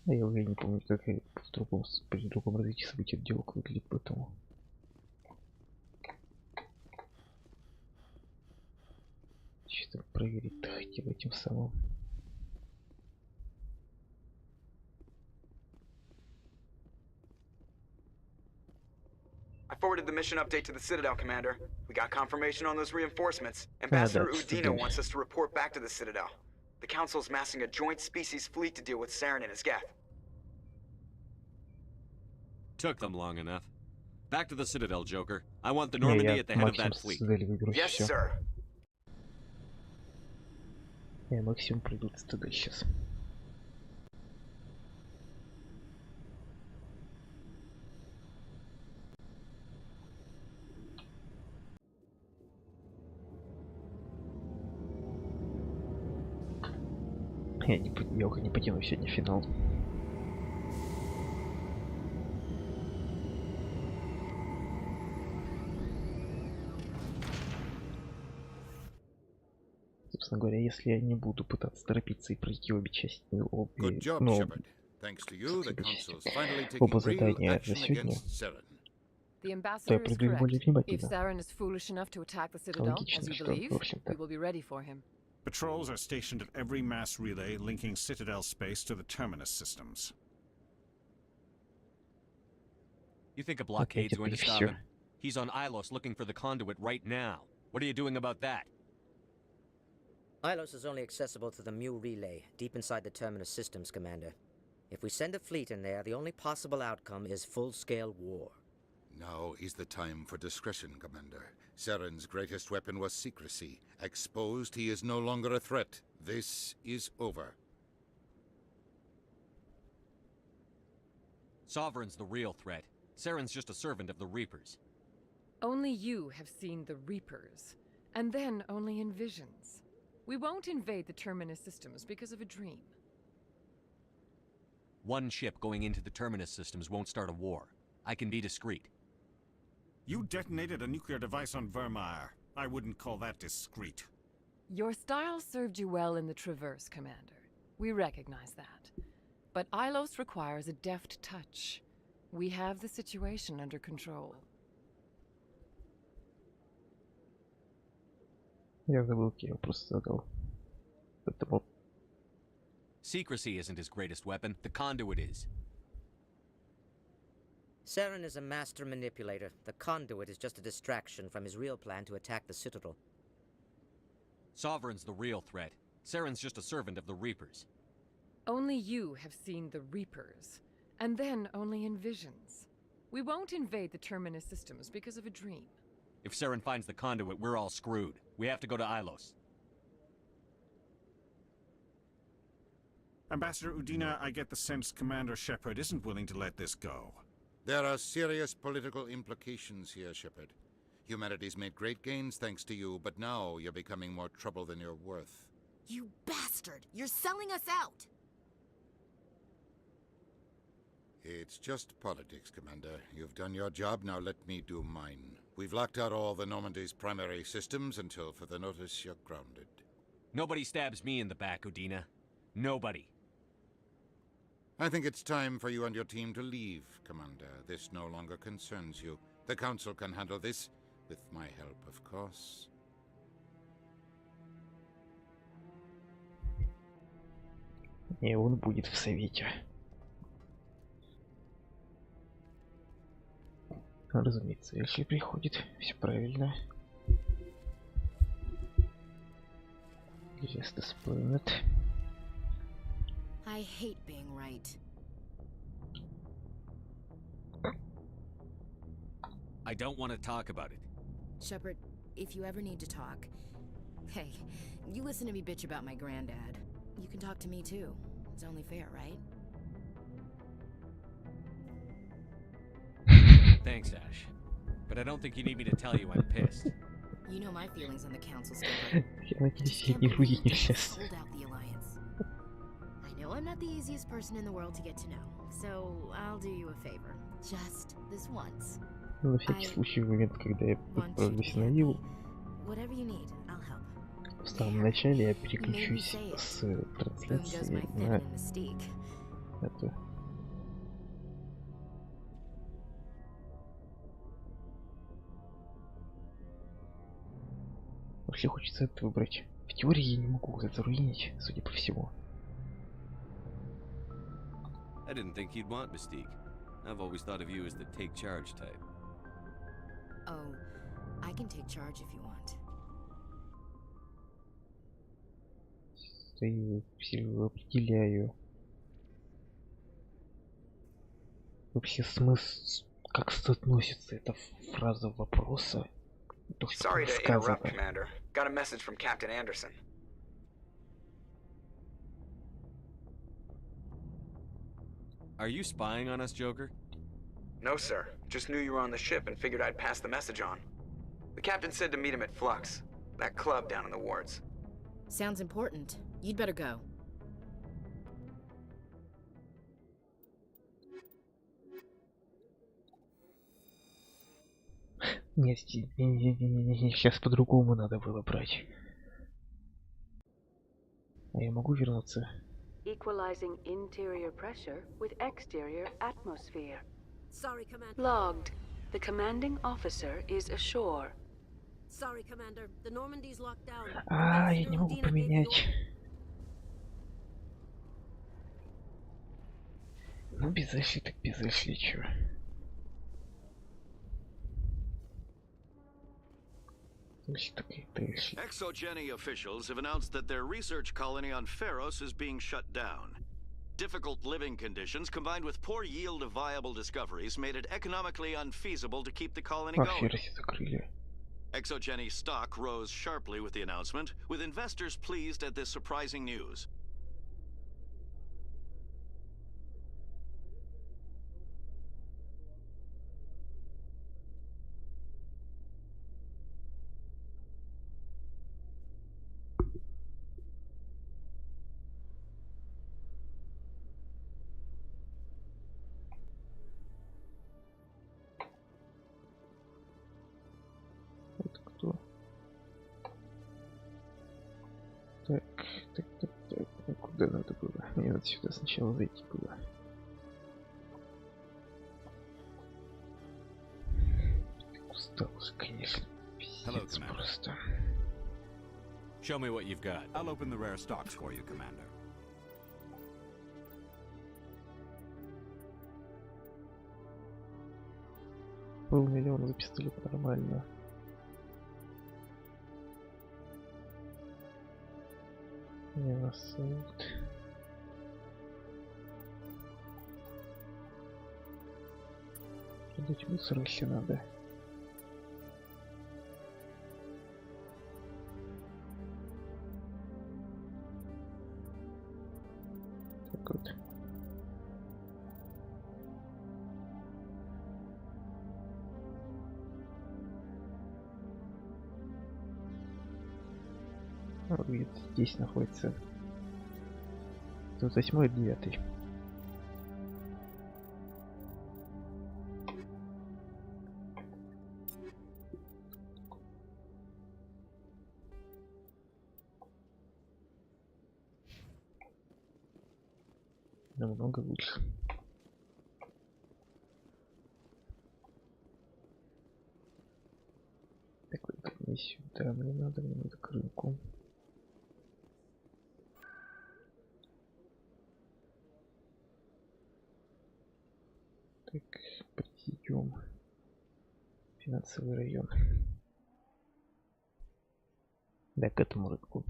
Я уже не помню, как при другом развитии событий диалог выглядит, поэтому... Чисто проверить-то хотел этим самым. I forwarded the mission update to the Citadel, Commander. We got confirmation on those reinforcements. Ambassador Udina wants us to report back to the Citadel. The Council's massing a joint species fleet to deal with Saren and his Geth. Took them long enough. Back to the Citadel, Joker. I want the Normandy at the head of that fleet. Yes, sir. Я максимум придут туда сейчас. Я уже не потяну сегодня финал. Собственно говоря, если я не буду пытаться торопиться и пройти обе части, оба задания за сегодня, то я приду им более внимательно. Логично, что, в общем-то. Patrols are stationed at every mass relay linking Citadel space to the terminus systems. You think a blockade's going to stop him? He's on Ilos looking for the conduit right now. What are you doing about that? Ilos is only accessible to the Mu relay, deep inside the terminus systems, Commander. If we send a fleet in there, the only possible outcome is full-scale war. Now is the time for discretion, Commander. Saren's greatest weapon was secrecy. Exposed, he is no longer a threat. This is over. Sovereign's the real threat. Saren's just a servant of the Reapers. Only you have seen the Reapers, and then only in visions. We won't invade the terminus systems because of a dream. One ship going into the terminus systems won't start a war. I can be discreet. You detonated a nuclear device on Vermeer. I wouldn't call that discreet. Your style served you well in the Traverse, Commander. We recognize that. But Ilos requires a deft touch. We have the situation under control. Я забыл, я его просто задал. Secrecy isn't his greatest weapon. The conduit is. Saren is a master manipulator. The conduit is just a distraction from his real plan to attack the Citadel. Sovereign's the real threat. Saren's just a servant of the Reapers. Only you have seen the Reapers, and then only in visions. We won't invade the terminus systems because of a dream. If Saren finds the conduit, we're all screwed. We have to go to Ilos. Ambassador Udina, I get the sense Commander Shepard isn't willing to let this go. There are serious political implications here, Shepard. Humanity's made great gains thanks to you, but now you're becoming more trouble than you're worth. You bastard! You're selling us out! It's just politics, Commander. You've done your job, now let me do mine. We've locked out all the Normandy's primary systems until further notice you're grounded. Nobody stabs me in the back, Udina. Nobody. I think it's time for you and your team to leave, Commander. This no longer concerns you. The Council can handle this, with my help, of course. И он будет в Совете. Разумеется, если приходит, все правильно. Just explain it. I hate being right. I don't want to talk about it. Shepard, if you ever need to talk, hey, you listen to me bitch about my granddad. You can talk to me too. It's only fair, right? Thanks, Ash. But I don't think you need me to tell you I'm pissed. You know my feelings on the Council, Skipper. Я надеюсь, я не выйду сейчас. I know I'm not the easiest person in the world to get to know, so I'll do you a favor. Just this once. На всякий случай, в момент, когда я восстановил, Whatever you need, I'll help. в самом начале я переключусь с трансляции на эту. Вообще хочется это выбрать. В теории я не могу это заруинить, судя по всему. I didn't think you'd want Mystique. I've always thought of you as the take charge type. Oh, I can take charge if you want. Стою, сильно определяю. Вообще смысл, как соотносится эта фраза вопроса. То, что Sorry to сказано. interrupt, Commander. Got a message from Captain Anderson. Are you spying on us, Joker? No, sir. Just knew you were on the ship and figured I'd pass the message on. The captain said to meet him at Flux, that club down in the wards. Sounds important. You'd better go. Нет, сейчас по-другому надо было брать. А я могу вернуться? Equalizing interior pressure with exterior atmosphere. Sorry, Commander. Logged. The commanding officer is ashore. Sorry, Commander. The Normandy's locked down. А, я не могу поменять. Ну, без зашли, так без зашли, чё. Exogeny officials have announced that their research colony on Pharos is being shut down. Difficult living conditions combined with poor yield of viable discoveries made it economically unfeasible to keep the colony going. Exogeny stock rose sharply with the announcement, with investors pleased at this surprising news. Так. Ну, куда надо было? Мне надо сюда сначала зайти было. Устал уже, конечно. Пиздец просто. Show me what you've got. I'll open the rare stocks for you, Commander. $500,000 за пистолет нормально. Не насыт. Продать мусор, если надо. Так вот. Где-то здесь находится. Тут 8-й, 9-й. Намного лучше. Так вот, мне сюда, мне надо к рынку. Так, президиум. Финансовый район. Да, к этому рынку.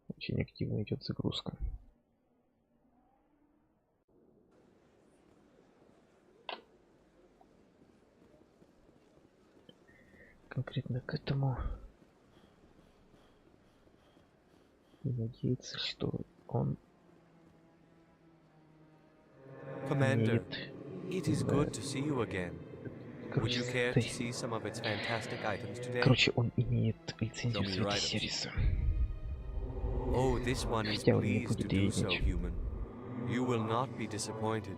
Очень активно идет загрузка. Конкретно к этому. И надеяться, что он Commander, it is good to see you again. Would you care to see some of its fantastic items today? Короче, он имеет лицензию Света Сериса. Oh, this one is pleased to do so, human. You will not be disappointed.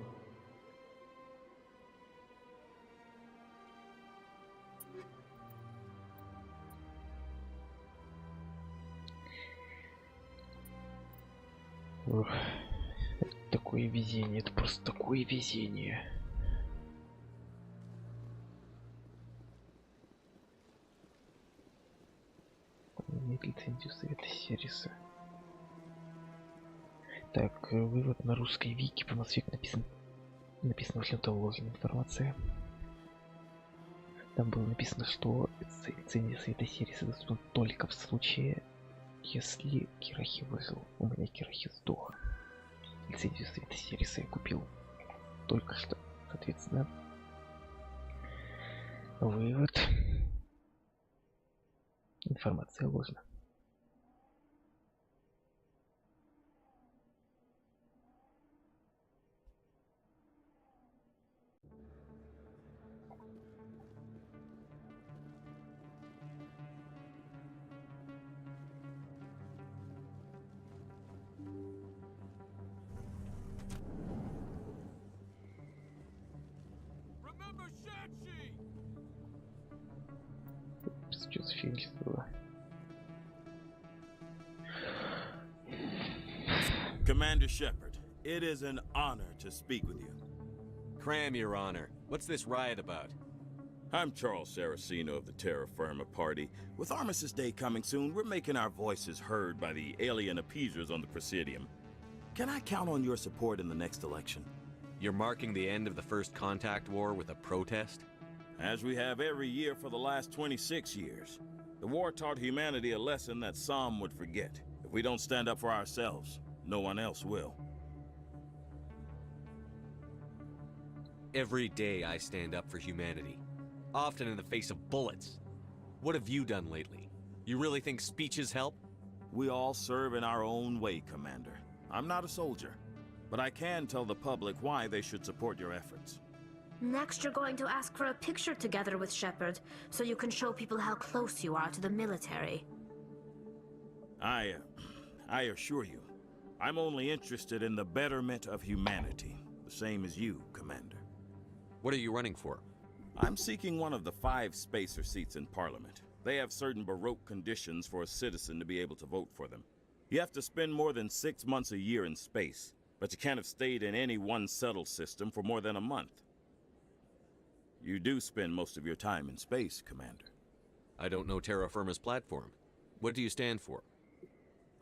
Ох, это такое везение, это просто такое везение. Он имеет лицензию Света Сериса. Так, вывод на русской вики по Москве написано, что это ложная информация. Там было написано, что лицензия Света Сериса доступна только в случае, если Кирахи выжил. У меня Кирахи сдох. Лицензию Света Сериса я купил только что. Соответственно, вывод. Информация ложна. свидетельство. Commander Shepard, it is an honor to speak with you. Cram, Your Honor. What's this riot about? I'm Charles Saraceno of the Terra Firma Party. With Armistice Day coming soon, we're making our voices heard by the alien appeasers on the Presidium. Can I count on your support in the next election? You're marking the end of the First Contact War with a protest? As we have every year for the last 26 years. The war taught humanity a lesson that some would forget. If we don't stand up for ourselves, no one else will. Every day I stand up for humanity, often in the face of bullets. What have you done lately? You really think speeches help? We all serve in our own way, Commander. I'm not a soldier, but I can tell the public why they should support your efforts. Next, you're going to ask for a picture together with Shepard, so you can show people how close you are to the military. I assure you, I'm only interested in the betterment of humanity, the same as you, Commander. What are you running for? I'm seeking one of the 5 spacer seats in Parliament. They have certain baroque conditions for a citizen to be able to vote for them. You have to spend more than 6 months a year in space, but you can't have stayed in any one settled system for more than a month. You do spend most of your time in space, Commander. I don't know Terra Firma's platform. What do you stand for?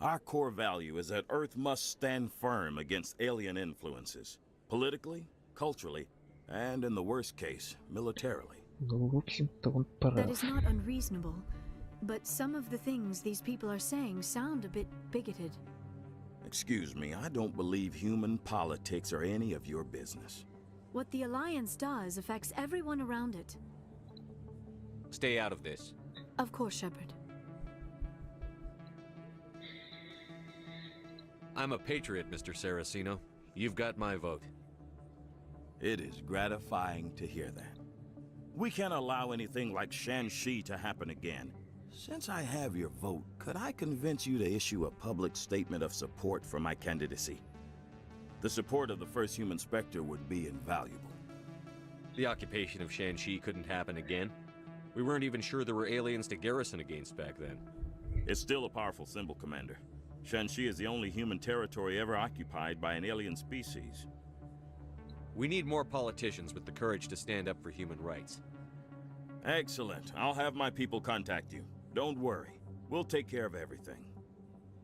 Our core value is that Earth must stand firm against alien influences. Politically, culturally, and in the worst case, militarily. That is not unreasonable, but some of the things these people are saying sound a bit bigoted. Excuse me, I don't believe human politics are any of your business. What the Alliance does affects everyone around it. Stay out of this. Of course, Shepard. I'm a patriot, Mr. Saraceno. You've got my vote. It is gratifying to hear that. We can't allow anything like Shanxi to happen again. Since I have your vote, could I convince you to issue a public statement of support for my candidacy? The support of the first human Spectre would be invaluable. The occupation of Shanxi couldn't happen again. We weren't even sure there were aliens to garrison against back then. It's still a powerful symbol, Commander. Shanxi is the only human territory ever occupied by an alien species. We need more politicians with the courage to stand up for human rights. Excellent. I'll have my people contact you. Don't worry. We'll take care of everything.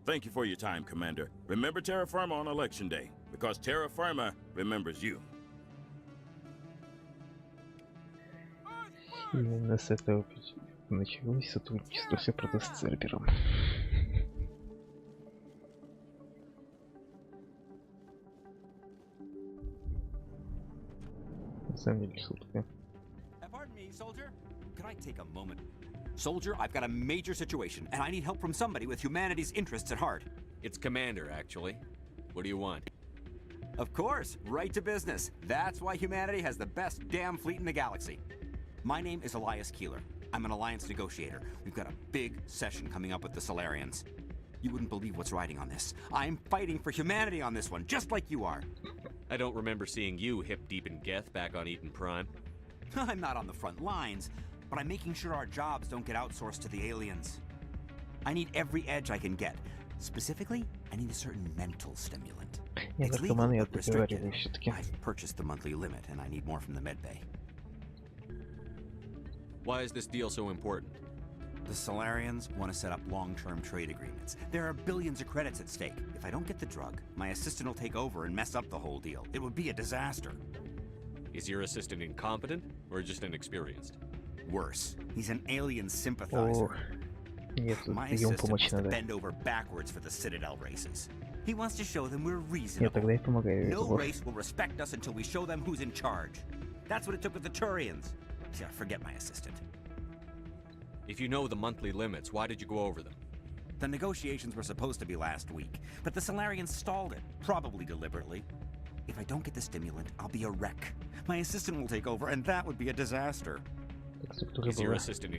Thank you for your time, Commander. Remember Terra Firma on Election Day, because Terra Firma remembers you. Именно с этого началось сотрудничество Шепарда с Цербером. На самом деле шутка. Pardon me, soldier. Could I take a moment? Soldier, I've got a major situation, and I need help from somebody with humanity's interests at heart. It's Commander, actually. What do you want? Of course, right to business. That's why humanity has the best damn fleet in the galaxy. My name is Elias Keeler. I'm an alliance negotiator. We've got a big session coming up with the Solarians. You wouldn't believe what's riding on this. I'm fighting for humanity on this one, just like you are. I don't remember seeing you hip-deep in Geth back on Eden Prime. I'm not on the front lines, but I'm making sure our jobs don't get outsourced to the aliens. I need every edge I can get. Specifically, I need a certain mental stimulant. It's legal, but restricted. I've purchased the monthly limit, and I need more from the medbay. Why is this deal so important? The Solarians want to set up long-term trade agreements. There are billions of credits at stake. If I don't get the drug, my assistant will take over and mess up the whole deal. It would be a disaster. Is your assistant incompetent, or just inexperienced? Worse. He's an alien sympathizer. My assistant wants to bend over backwards for the Citadel races. He wants to show them we're reasonable. No race will respect us until we show them who's in charge. That's what it took with the Turians. Yeah, forget my assistant. If you know the monthly limits, why did you go over them? The negotiations were supposed to be last week, but the Solarians stalled it, probably deliberately. If I don't get the stimulant, I'll be a wreck. My assistant will take over, and that would be a disaster. Is your assistant?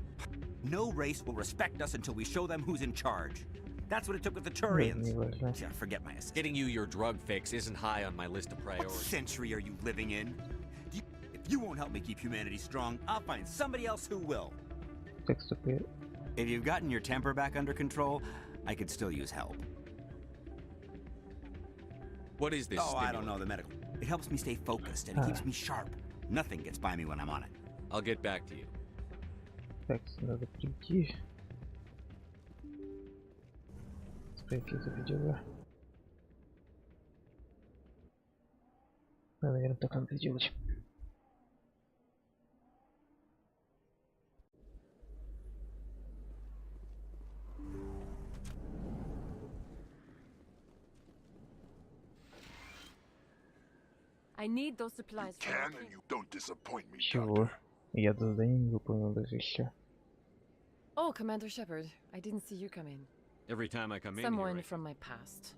No race will respect us until we show them who's in charge. That's what it took with the Turians. Yeah, forget my assistant. Getting you your drug fix isn't high on my list of priorities. What century are you living in? If you won't help me keep humanity strong, I'll find somebody else who will. If you've gotten your temper back under control, I could still use help. What is this? Oh, I don't know, the medical. It helps me stay focused and it keeps me sharp. Nothing gets by me when I'm on it. I'll get back to you. Так, надо прийти. Сколько это видео? Наверное, так надо сделать. I need those supplies. Чего? Я задание не выполнил даже еще. Oh, Commander Shepard, I didn't see you come in. Every time I come in Someone here, from my past.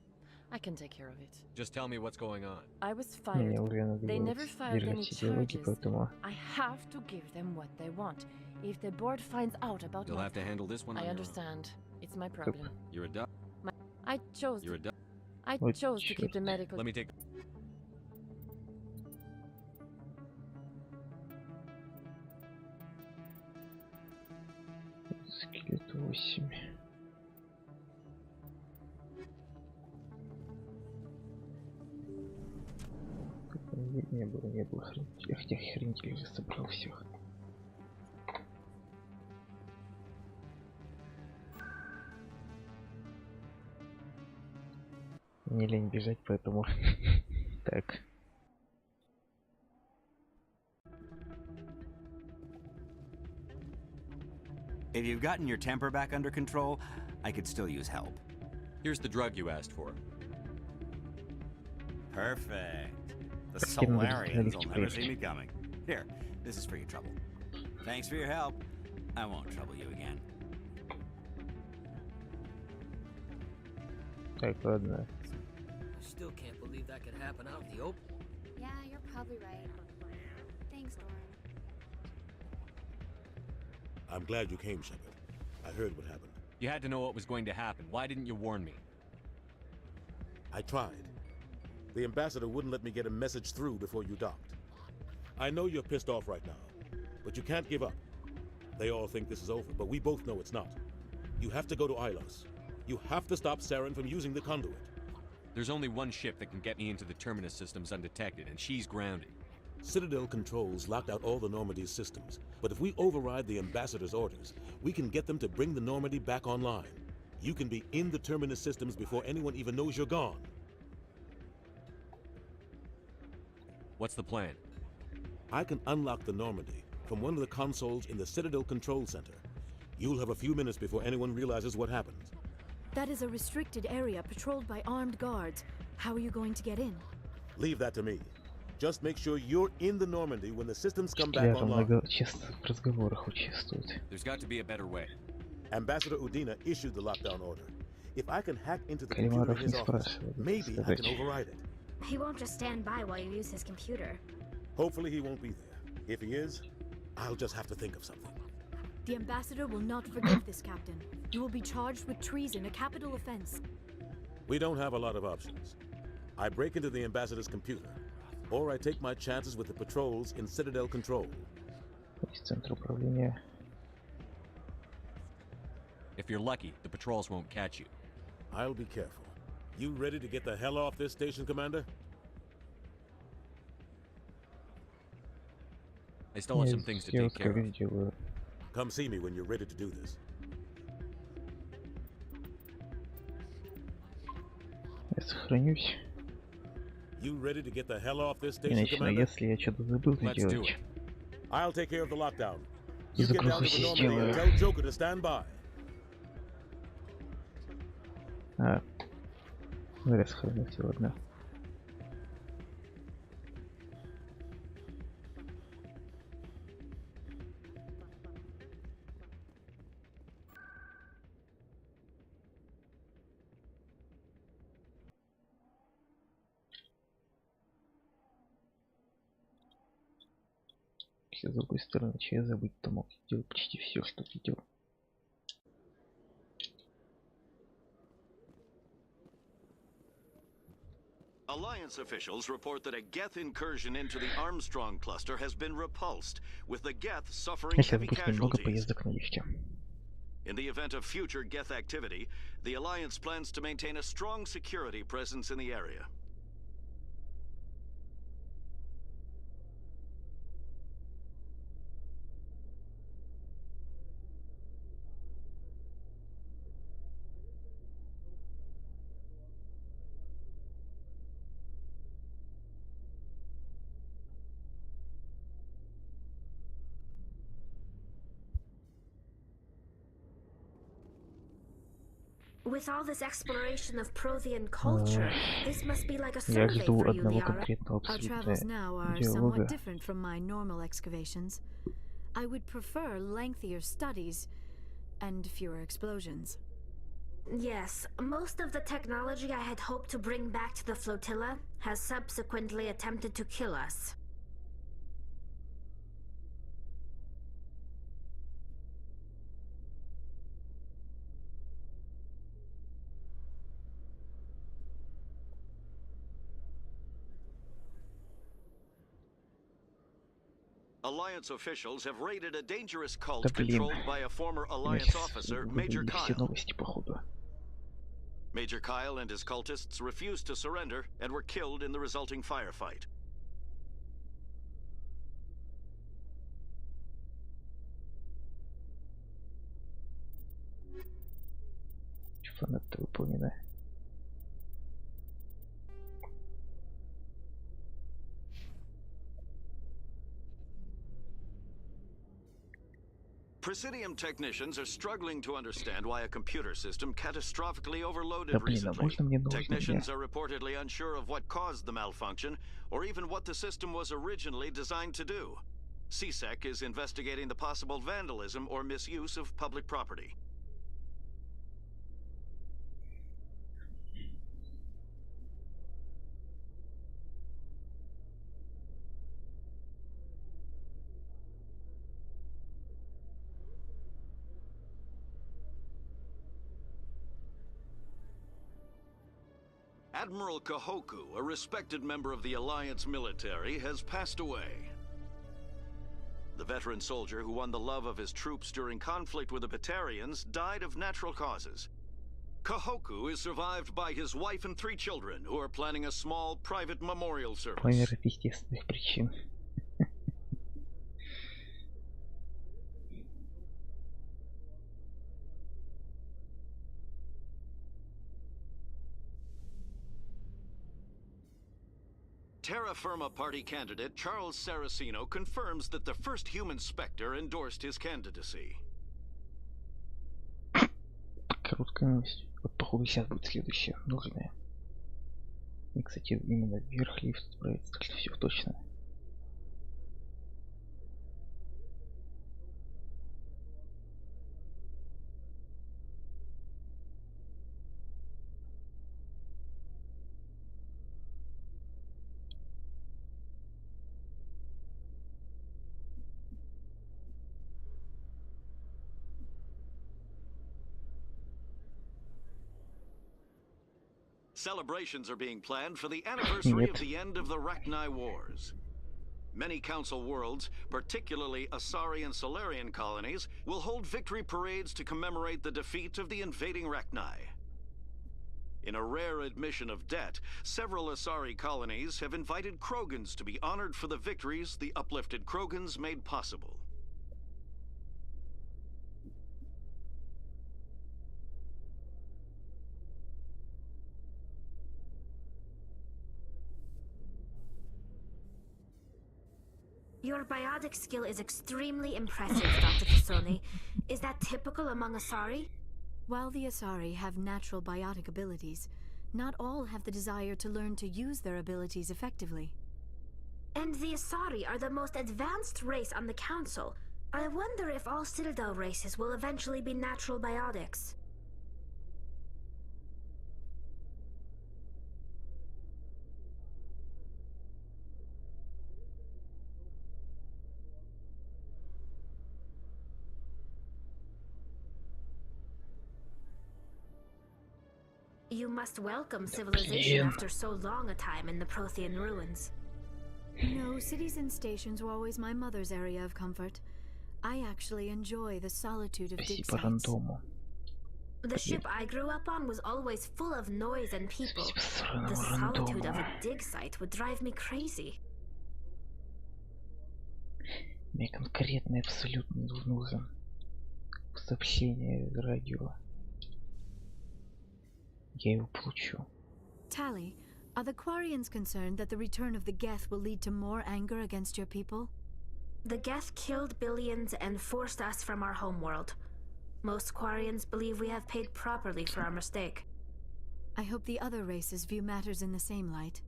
I can take care of it. Just tell me what's going on. I was fired. They never filed any charges. Поэтому... I have to give them what they want. If the board finds out about You'll have to handle this one on I your own. understand. It's my problem. You're a duck. I chose. You're a duck. I chose to keep the medical. Let me take. Скелет 8. Не было хранителей. Хотя хранителей же собрал всех. Не лень бежать, поэтому так. If you've gotten your temper back under control, I could still use help. Here's the drug you asked for. Perfect. The Solarians will never see me coming. Here, this is for your trouble. Thanks for your help. I won't trouble you again. Так, ладно. I still can't believe that could happen out in the open. Yeah, you're probably right. Thanks, Doran. I'm glad you came, Shepard. I heard what happened. You had to know what was going to happen. Why didn't you warn me? I tried. The ambassador wouldn't let me get a message through before you docked. I know you're pissed off right now, but you can't give up. They all think this is over, but we both know it's not. You have to go to Ilos. You have to stop Saren from using the conduit. There's only one ship that can get me into the Terminus systems undetected, and she's grounded. Citadel controls locked out all the Normandy's systems, but if we override the ambassador's orders, we can get them to bring the Normandy back online. You can be in the Terminus systems before anyone even knows you're gone. What's the plan? I can unlock the Normandy from one of the consoles in the Citadel Control Center. You'll have a few minutes before anyone realizes what happened. That is a restricted area patrolled by armed guards. How are you going to get in? Leave that to me. Just make sure you're in the Normandy when the systems come back online. There's got to be a better way. Ambassador Udina issued the lockdown order. If I can hack into the computer in his office, maybe I can override it. He won't just stand by while you use his computer. Hopefully he won't be there. If he is, I'll just have to think of something. The ambassador will not forgive this, Captain. You will be charged with treason, a capital offense. We don't have a lot of options. I break into the ambassador's computer, or I take my chances with the patrols in Citadel Control. If you're lucky, the patrols won't catch you. I'll be careful. You ready to get the hell off this station, Commander? I still have some things to take care of. Come see me when you're ready to do this. Я сохранюсь. You ready to get the hell off this station, Commander? Если я что-то забыл сделать. I'll take care of the lockdown. И You get down to the Normandy and tell Joker to stand by. Зря сохранился, ладно. С другой стороны, че я забыть-то мог? Делал почти все, что видел. Alliance officials report that a Geth incursion into the Armstrong cluster has been repulsed, with the Geth suffering heavy casualties. In the event of future Geth activity, the Alliance plans to maintain a strong security presence in the area. With all this exploration of Prothean culture, this must be like a survey for you, Liara. Our travels now are somewhat different from my normal excavations. I would prefer lengthier studies and fewer explosions. Yes, most of the technology I had hoped to bring back to the flotilla has subsequently attempted to kill us. Alliance officials have raided a dangerous cult controlled by a former Alliance officer, Major Kyle. Major Kyle and his cultists refused to surrender and were killed in the resulting firefight. Presidium technicians are struggling to understand why a computer system catastrophically overloaded recently. Technicians are reportedly unsure of what caused the malfunction, or even what the system was originally designed to do. CSEC is investigating the possible vandalism or misuse of public property. Admiral Kahoku, a respected member of the Alliance military, has passed away. The veteran soldier who won the love of his troops during conflict with the Batarians died of natural causes. Kahoku is survived by his wife and 3 children, who are planning a small private memorial service. Terra Firma Party candidate Charles Saraceno confirms that the first human Spectre endorsed his candidacy. Короткая новость. Вот походу сейчас будет следующая, нужная. И, кстати, именно вверх лифт справится, так что все точно. Celebrations are being planned for the anniversary of the end of the Rachni Wars. Many Council worlds, particularly Asari and Solarian colonies, will hold victory parades to commemorate the defeat of the invading Rachni. In a rare admission of debt, several Asari colonies have invited Krogans to be honored for the victories the uplifted Krogans made possible. Your biotic skill is extremely impressive, Dr. Tassoni. Is that typical among Asari? While the Asari have natural biotic abilities, not all have the desire to learn to use their abilities effectively. And the Asari are the most advanced race on the Council. I wonder if all Citadel races will eventually be natural biotics. You must welcome civilization after so long a time in the Prothean ruins. No, cities and stations were always my mother's area of comfort. I actually enjoy the solitude of dig Спасибо sites. рандому. The ship I grew up on was always full of noise and people. The solitude of a dig site would drive me crazy. Мне конкретно абсолютно нужен сообщение радио. Я его получу. Tally, are the Quarians concerned that the return of the Geth will lead to more anger against your people? The Geth killed billions and forced us from our homeworld. Most Quarians believe we have paid properly for our mistake. I hope the other races view matters in the same light.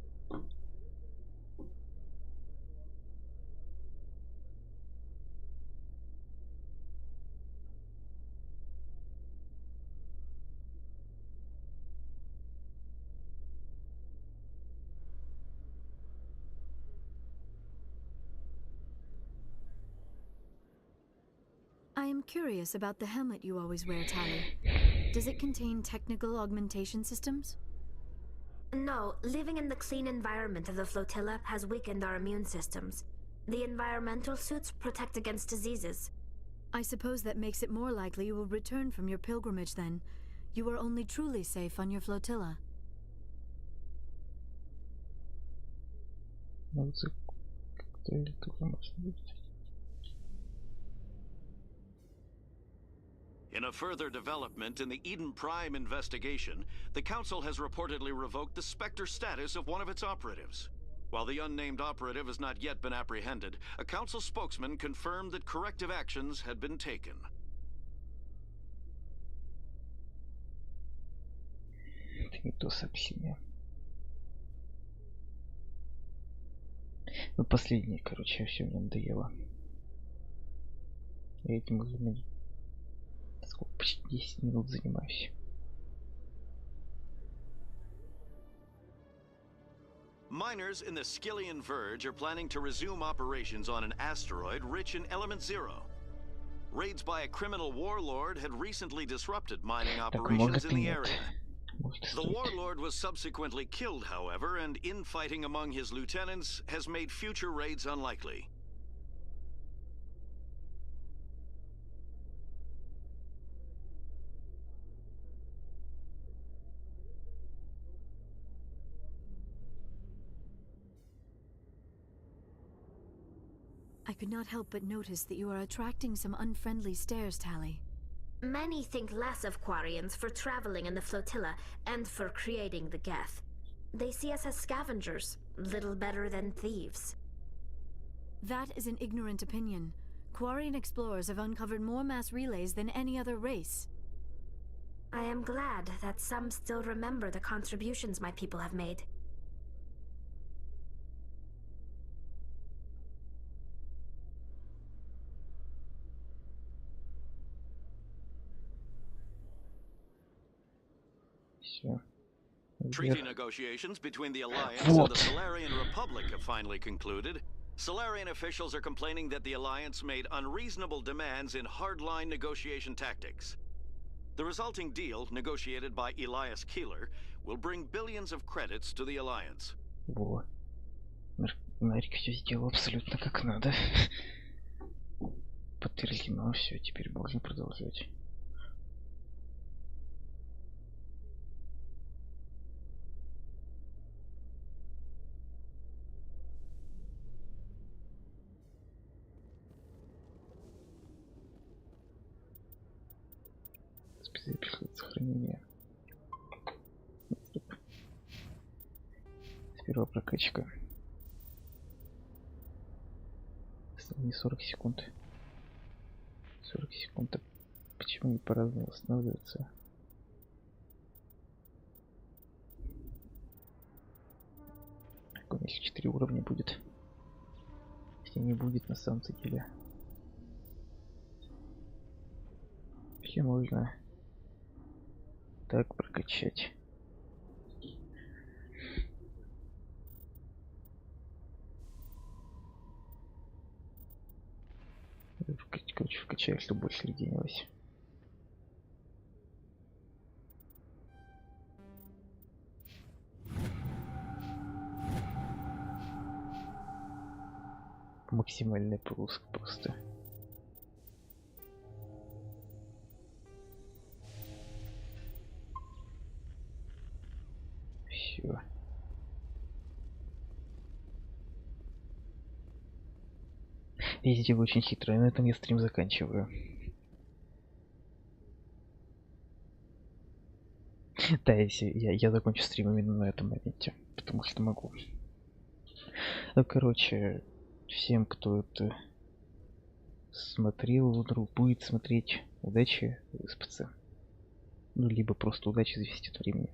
I am curious about the helmet you always wear, Tally. Does it contain technical augmentation systems? No, living in the clean environment of the flotilla has weakened our immune systems. The environmental suits protect against diseases. I suppose that makes it more likely you will return from your pilgrimage then. You are only truly safe on your flotilla. In a further development in the Eden Prime investigation, the Council has reportedly revoked the Spectre status of one of its operatives. While the unnamed operative has not yet been apprehended, a Council spokesman confirmed that corrective actions had been taken. Это не то сообщение. Ну, последнее, короче, все мне надоело. Я этим уже сколько, почти 10 минут занимаюсь. Miners in the Skillian Verge are planning to resume operations on an asteroid rich in Element Zero. Raids by a criminal warlord had recently disrupted mining operations in the area. The warlord was subsequently killed, however, and infighting among his lieutenants has made future raids unlikely. I could not help but notice that you are attracting some unfriendly stares, Tally. Many think less of Quarians for traveling in the flotilla and for creating the Geth. They see us as scavengers, little better than thieves. That is an ignorant opinion. Quarian explorers have uncovered more mass relays than any other race. I am glad that some still remember the contributions my people have made. Treaty negotiations between the Alliance and the Solarian Republic have finally concluded. Solarian officials are complaining that the Alliance made unreasonable demands in hardline negotiation tactics. The resulting deal, negotiated by Elias Keeler, will bring billions of credits to the Alliance. Во. Нарик все сделал абсолютно как надо. Подтверждено, все, теперь можно продолжать. Сохранение. Сперва прокачка. Не 40 секунд. 40 секунд. Почему не по-разному восстанавливаться? Какой, если 4 уровня будет? Если не будет на самом деле. Все можно так прокачать. Короче, вкачаю, чтобы больше легенилось. Максимальный пропуск просто. красиво. Я сделаю очень хитро, и на этом я стрим заканчиваю. Да, если я закончу стрим именно на этом моменте, потому что могу. Ну, короче, всем, кто это смотрел, вдруг будет смотреть, удачи выспаться. Ну, либо просто удачи зависит от времени.